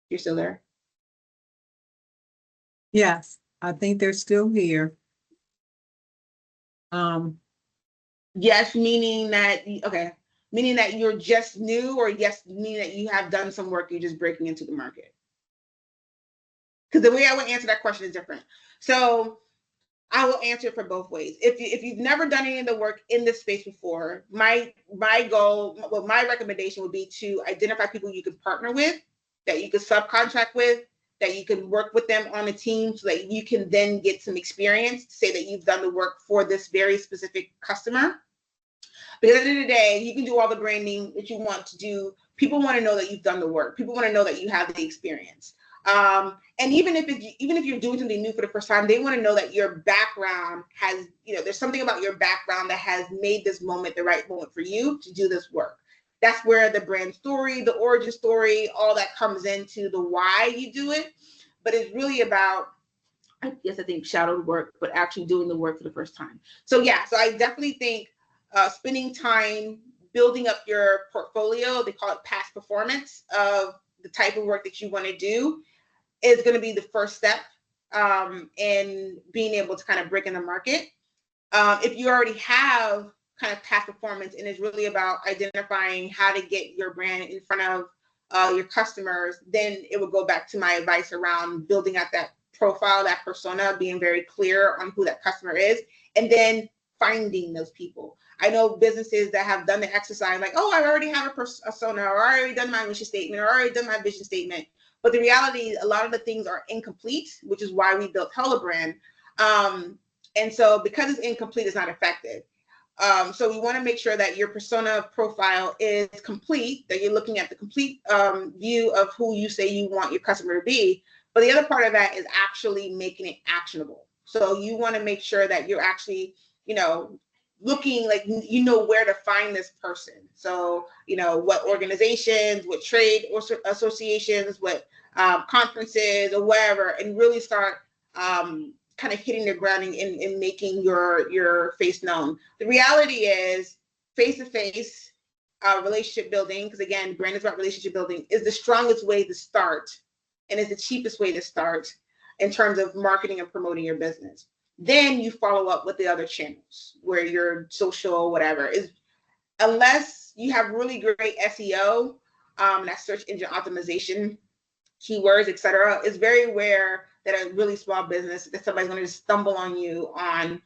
You're still there? Yes, I think they're still here. Yes, meaning that, okay, meaning that you're just new, or yes, meaning that you have done some work, you're just breaking into the market? Because the way I would answer that question is different. So I will answer it for both ways. If you've never done any of the work in this space before, my goal, well, my recommendation would be to identify people you could partner with, that you could subcontract with, that you can work with them on a team, so that you can then get some experience to say that you've done the work for this very specific customer. Because at the end of the day, you can do all the branding that you want to do. People want to know that you've done the work. People want to know that you have the experience. And even if you're doing something new for the first time, they want to know that your background has, there's something about your background that has made this moment the right moment for you to do this work. That's where the brand story, the origin story, all that comes into the why you do it. But it's really about, I think shadowed work, but actually doing the work for the first time. So yeah, so I definitely think spending time building up your portfolio, they call it past performance, of the type of work that you want to do, is going to be the first step in being able to kind of break in the market. If you already have kind of past performance, and it's really about identifying how to get your brand in front of your customers, then it would go back to my advice around building out that profile, that persona, being very clear on who that customer is, and then finding those people. I know businesses that have done the exercise, like, oh, I already have a persona, or I already done my mission statement, or I already done my vision statement. But the reality, a lot of the things are incomplete, which is why we built Holobrand. And so because it's incomplete, it's not effective. So we want to make sure that your persona profile is complete, that you're looking at the complete view of who you say you want your customer to be. But the other part of that is actually making it actionable. So you want to make sure that you're actually, looking like, where to find this person. So, what organizations, what trade or associations, what conferences or whatever, and really start kind of hitting the ground and making your face known. The reality is face-to-face relationship building, because again, brand is about relationship building, is the strongest way to start, and is the cheapest way to start in terms of marketing and promoting your business. Then you follow up with the other channels, where your social, whatever, is, unless you have really great SEO, that search engine optimization, keywords, etc., it's very rare that a really small business, that somebody's going to just stumble on you on,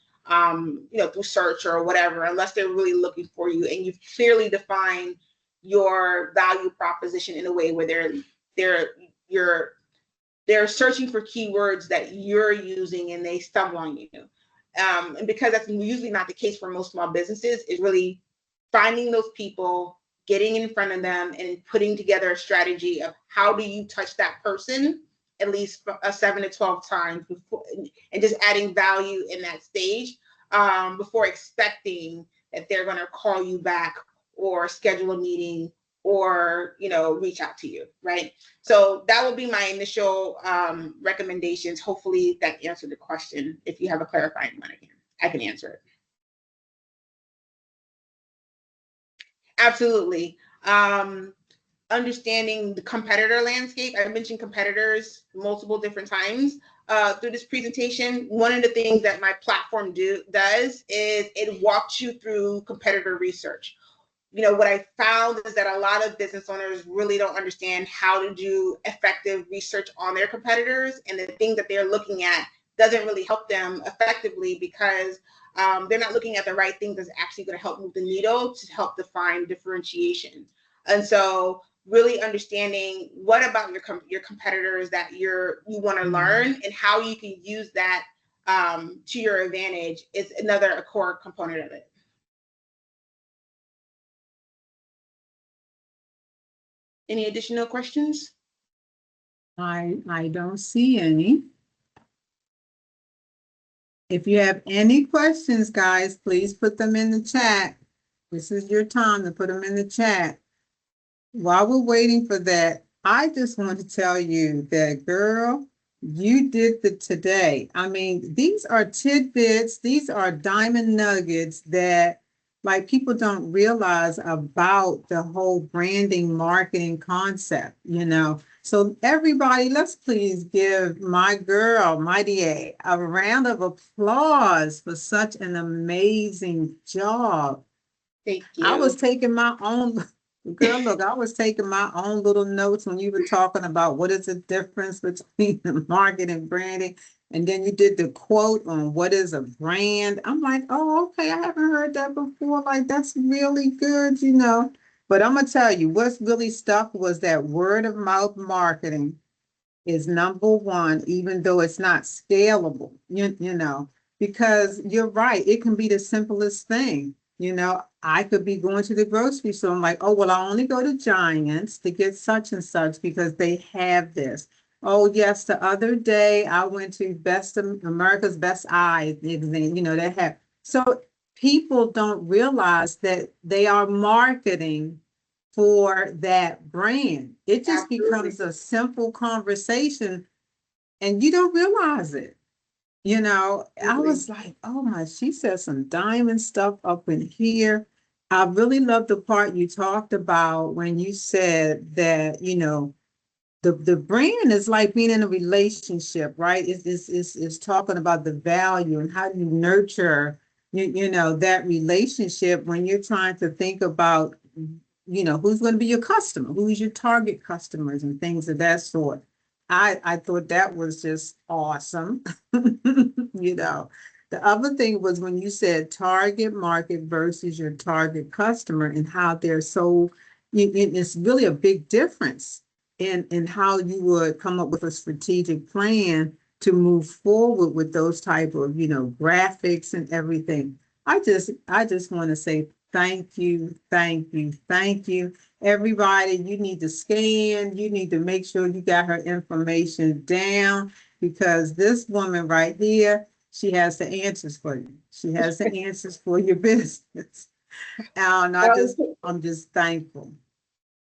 through search or whatever, unless they're really looking for you and you've clearly defined your value proposition in a way where they're searching for keywords that you're using and they stumble on you. And because that's usually not the case for most small businesses, is really finding those people, getting in front of them, and putting together a strategy of how do you touch that person at least 7 to 12 times before, and just adding value in that stage before expecting that they're going to call you back or schedule a meeting or reach out to you, right? So that would be my initial recommendations. Hopefully that answered the question. If you have a clarifying one, I can answer it. Absolutely. Understanding the competitor landscape. I mentioned competitors multiple different times through this presentation. One of the things that my platform does is it walks you through competitor research. what I found is that a lot of business owners really don't understand how to do effective research on their competitors, and the thing that they're looking at doesn't really help them effectively because they're not looking at the right things that's actually going to help move the needle to help define differentiation. And so really understanding what about your competitors that you want to learn and how you can use that to your advantage is a core component of it. Any additional questions? I don't see any. If you have any questions, guys, please put them in the chat. This is your time to put them in the chat. While we're waiting for that, I just want to tell you that, girl, you did the today. I mean, these are tidbits, these are diamond nuggets that like people don't realize about the whole branding marketing concept, So everybody, let's please give my girl, Mighty A round of applause for such an amazing job. Thank you. I was taking my own, girl, look, I was taking my own little notes when you were talking about what is the difference between the market and branding. And then you did the quote on what is a brand. I'm like, oh, okay, I haven't heard that before. Like, that's really good, But I'm going to tell you, what's really stuck was that word of mouth marketing is number one, even though it's not scalable, because you're right. It can be the simplest thing. I could be going to the grocery store. I'm like, oh, well, I only go to Giants to get such and such because they have this. Oh, yes, the other day I went to America's Best Eye, they have. So people don't realize that they are marketing for that brand. It just becomes a simple conversation and you don't realize it. I was like, oh my, she said some diamond stuff up in here. I really love the part you talked about when you said that, the brand is like being in a relationship, right? It's talking about the value and how do you nurture, that relationship when you're trying to think about, who's going to be your customer, who's your target customers and things of that sort. I thought that was just awesome. The other thing was when you said target market versus your target customer and how they're so, it's really a big difference in how you would come up with a strategic plan to move forward with those type of, graphics and everything. I just want to say thank you, thank you, thank you. Everybody, you need to scan, you need to make sure you got her information down because this woman right here, she has the answers for you. She has the answers for your business. And I'm just thankful.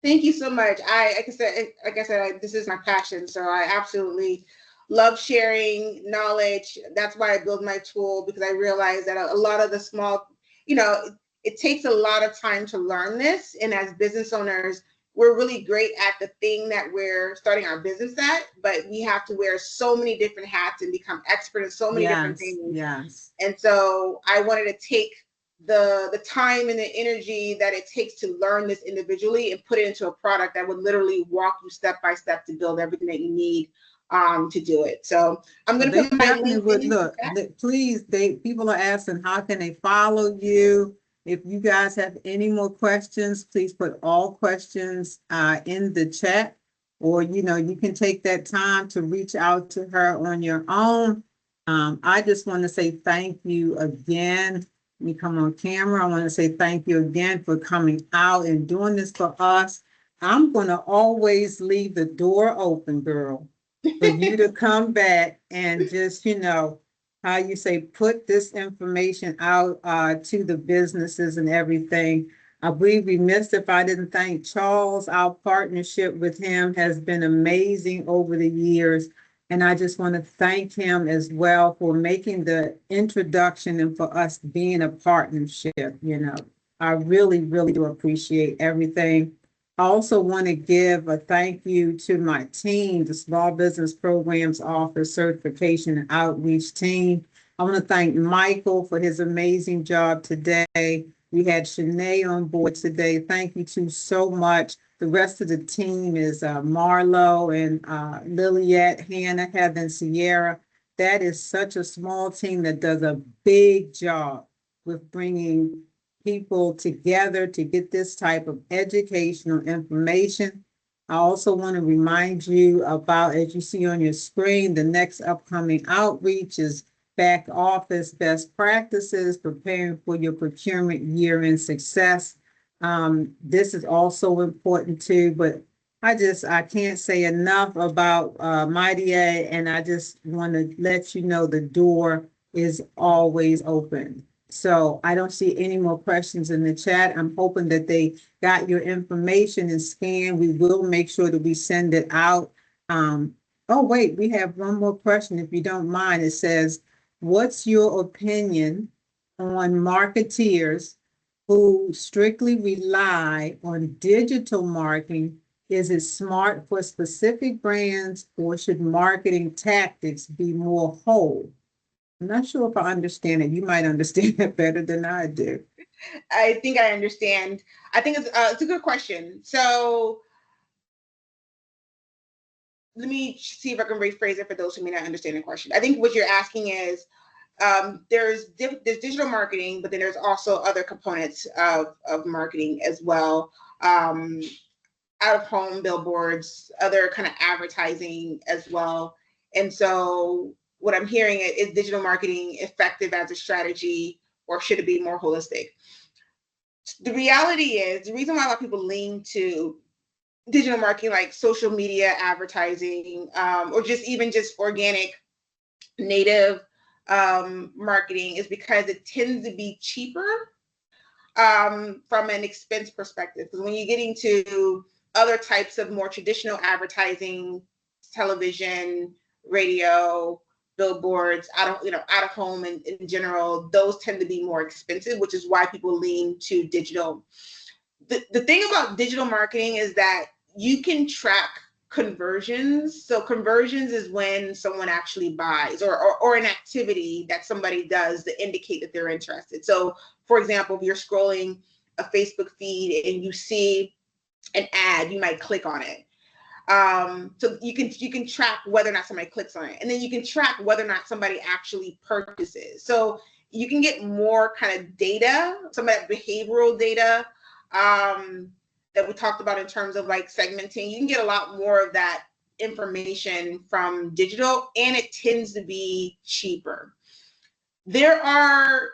Thank you so much. Like I said, this is my passion. So I absolutely love sharing knowledge. That's why I build my tool because I realize that a lot of the small, it takes a lot of time to learn this. And as business owners, we're really great at the thing that we're starting our business at, but we have to wear so many different hats and become expert in so many different things. Yes. And so I wanted to take the time and the energy that it takes to learn this individually and put it into a product that would literally walk you step by step to build everything that you need to do it. So I'm going to put my link in. Look, please, people are asking, how can they follow you? If you guys have any more questions, please put all questions in the chat, or, you can take that time to reach out to her on your own. I just want to say thank you again. Let me come on camera. I want to say thank you again for coming out and doing this for us. I'm going to always leave the door open, girl, for you to come back and just, how you say, put this information out to the businesses and everything. I believe we missed if I didn't thank Charles. Our partnership with him has been amazing over the years. And I just want to thank him as well for making the introduction and for us being a partnership. I really, really do appreciate everything. I also want to give a thank you to my team, the Small Business Programs Office Certification and Outreach Team. I want to thank Michael for his amazing job today. We had Shanae on board today. Thank you two so much. The rest of the team is Marlo and Liliette, Hannah, Heather, and Sierra. That is such a small team that does a big job with bringing people together to get this type of educational information. I also want to remind you about, as you see on your screen, the next upcoming outreach is back office best practices, preparing for your procurement year-end success. This is also important too, but I can't say enough about Mighty A, and I just want to let you know the door is always open. So I don't see any more questions in the chat. I'm hoping that they got your information and scan. We will make sure that we send it out. Oh, wait, we have one more question, if you don't mind. It says, what's your opinion on marketeers who strictly rely on digital marketing? Is it smart for specific brands, or should marketing tactics be more whole? I'm not sure if I understand it. You might understand it better than I do. I think I understand. I think it's a good question. So let me see if I can rephrase it for those who may not understand the question. I think what you're asking is, there's digital marketing, but then there's also other components of marketing as well. Out of home billboards, other kind of advertising as well. And so what I'm hearing is digital marketing effective as a strategy, or should it be more holistic? The reality is, the reason why a lot of people lean to digital marketing, like social media advertising, or just organic native marketing, is because it tends to be cheaper from an expense perspective. Because when you're getting to other types of more traditional advertising, television, radio, billboards, out of home in general, those tend to be more expensive, which is why people lean to digital. The thing about digital marketing is that you can track conversions. So conversions is when someone actually buys, or an activity that somebody does to indicate that they're interested. So for example, if you're scrolling a Facebook feed and you see an ad, you might click on it. So you can track whether or not somebody clicks on it, and then you can track whether or not somebody actually purchases. So you can get more kind of data, some of that behavioral data that we talked about in terms of like segmenting. You can get a lot more of that information from digital, and it tends to be cheaper. There are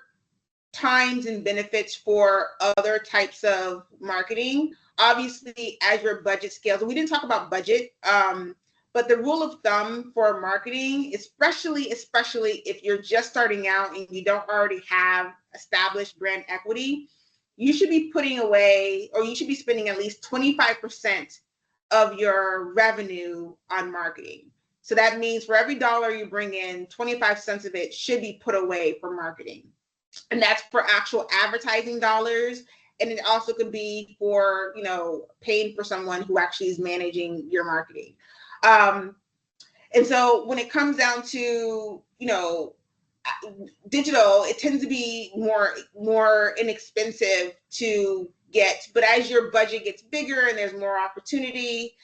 times and benefits for other types of marketing. Obviously, as your budget scales, we didn't talk about budget, but the rule of thumb for marketing, especially if you're just starting out and you don't already have established brand equity, you should be putting away, or you should be spending at least 25% of your revenue on marketing. So that means for every dollar you bring in, 25 cents of it should be put away for marketing. And that's for actual advertising dollars. And it also could be for, paying for someone who actually is managing your marketing. And so when it comes down to, digital, it tends to be more inexpensive to get. But as your budget gets bigger and there's more opportunity,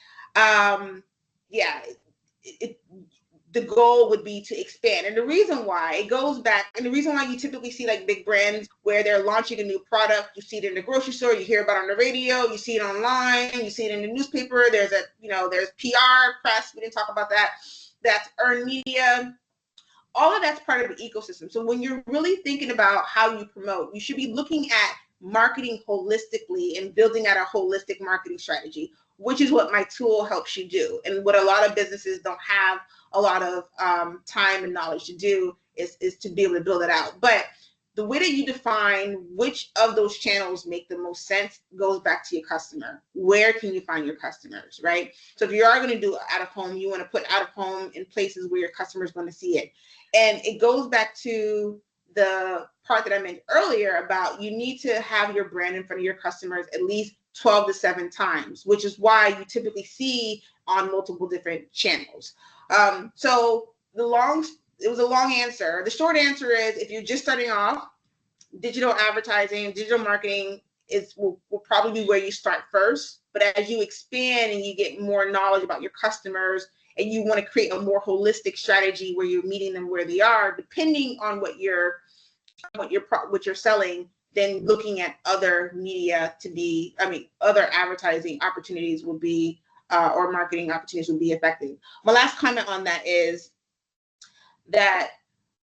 the goal would be to expand. And the reason why it goes back, and the reason why you typically see like big brands where they're launching a new product, you see it in the grocery store, you hear about it on the radio, you see it online, you see it in the newspaper. There's PR, press. We didn't talk about that. That's earned media. All of that's part of the ecosystem. So when you're really thinking about how you promote, you should be looking at marketing holistically and building out a holistic marketing strategy, which is what my tool helps you do. And what a lot of businesses don't have a lot of time and knowledge to do is to be able to build it out. But the way that you define which of those channels make the most sense goes back to your customer. Where can you find your customers, right? So if you are going to do out of home, you want to put out of home in places where your customer is going to see it. And it goes back to the part that I mentioned earlier about you need to have your brand in front of your customers at least 12 to 7 times, which is why you typically see on multiple different channels. So it was a long answer. The short answer is, if you're just starting off, digital advertising, digital marketing will probably be where you start first. But as you expand and you get more knowledge about your customers and you want to create a more holistic strategy where you're meeting them where they are, depending on what you're selling, then looking at other media other advertising opportunities will be, or marketing opportunities will be effective. My last comment on that is that,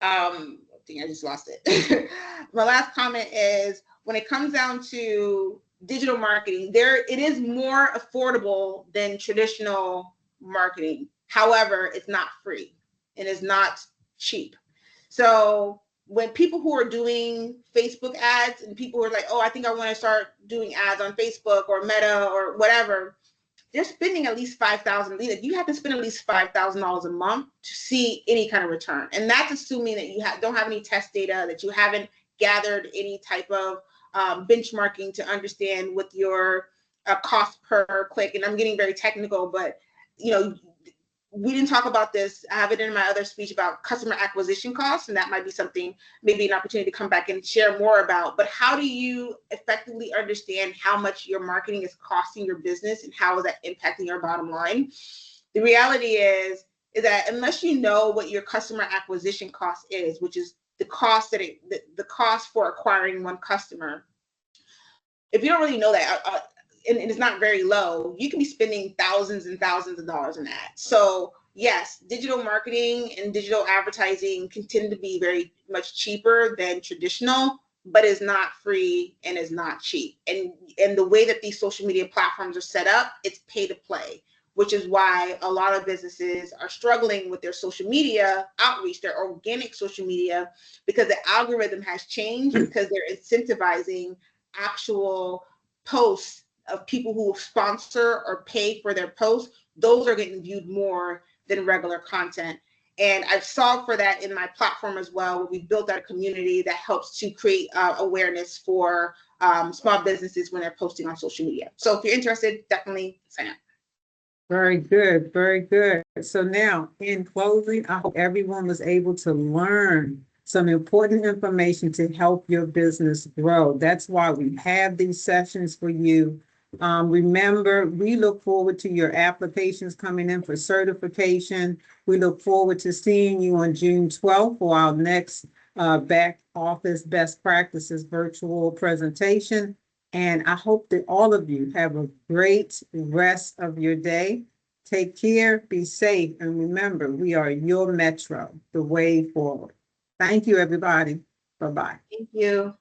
I think I just lost it. My last comment is when it comes down to digital marketing, it is more affordable than traditional marketing. However, it's not free and it's not cheap. So when people who are doing Facebook ads and people who are like, oh, I think I want to start doing ads on Facebook or Meta or whatever, they're spending at least $5,000. You have to spend at least $5,000 a month to see any kind of return. And that's assuming that you don't have any test data, that you haven't gathered any type of benchmarking to understand what your cost per click. And I'm getting very technical, but we didn't talk about this. I have it in my other speech about customer acquisition costs, and that might be something, maybe an opportunity to come back and share more about. But how do you effectively understand how much your marketing is costing your business and how is that impacting your bottom line? The reality is that unless you know what your customer acquisition cost is, which is the cost the cost for acquiring one customer, if you don't really know that, and it's not very low, you can be spending thousands and thousands of dollars in that. So yes, digital marketing and digital advertising can tend to be very much cheaper than traditional, but is not free and is not cheap. And the way that these social media platforms are set up, it's pay to play, which is why a lot of businesses are struggling with their social media outreach, their organic social media, because the algorithm has changed, because they're incentivizing actual posts of people who sponsor or pay for their posts. Those are getting viewed more than regular content. And I've solved for that in my platform as well, where we built out a community that helps to create awareness for small businesses when they're posting on social media. So if you're interested, definitely sign up. Very good, very good. So now, in closing, I hope everyone was able to learn some important information to help your business grow. That's why we have these sessions for you. Remember, we look forward to your applications coming in for certification. We look forward to seeing you on June 12th for our next back office best practices virtual presentation. And I hope that all of you have a great rest of your day. Take care, be safe, and remember, we are your Metro, the way forward. Thank you, everybody. Bye-bye. Thank you.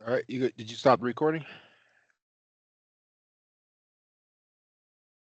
All right, you good? Did you stop the recording?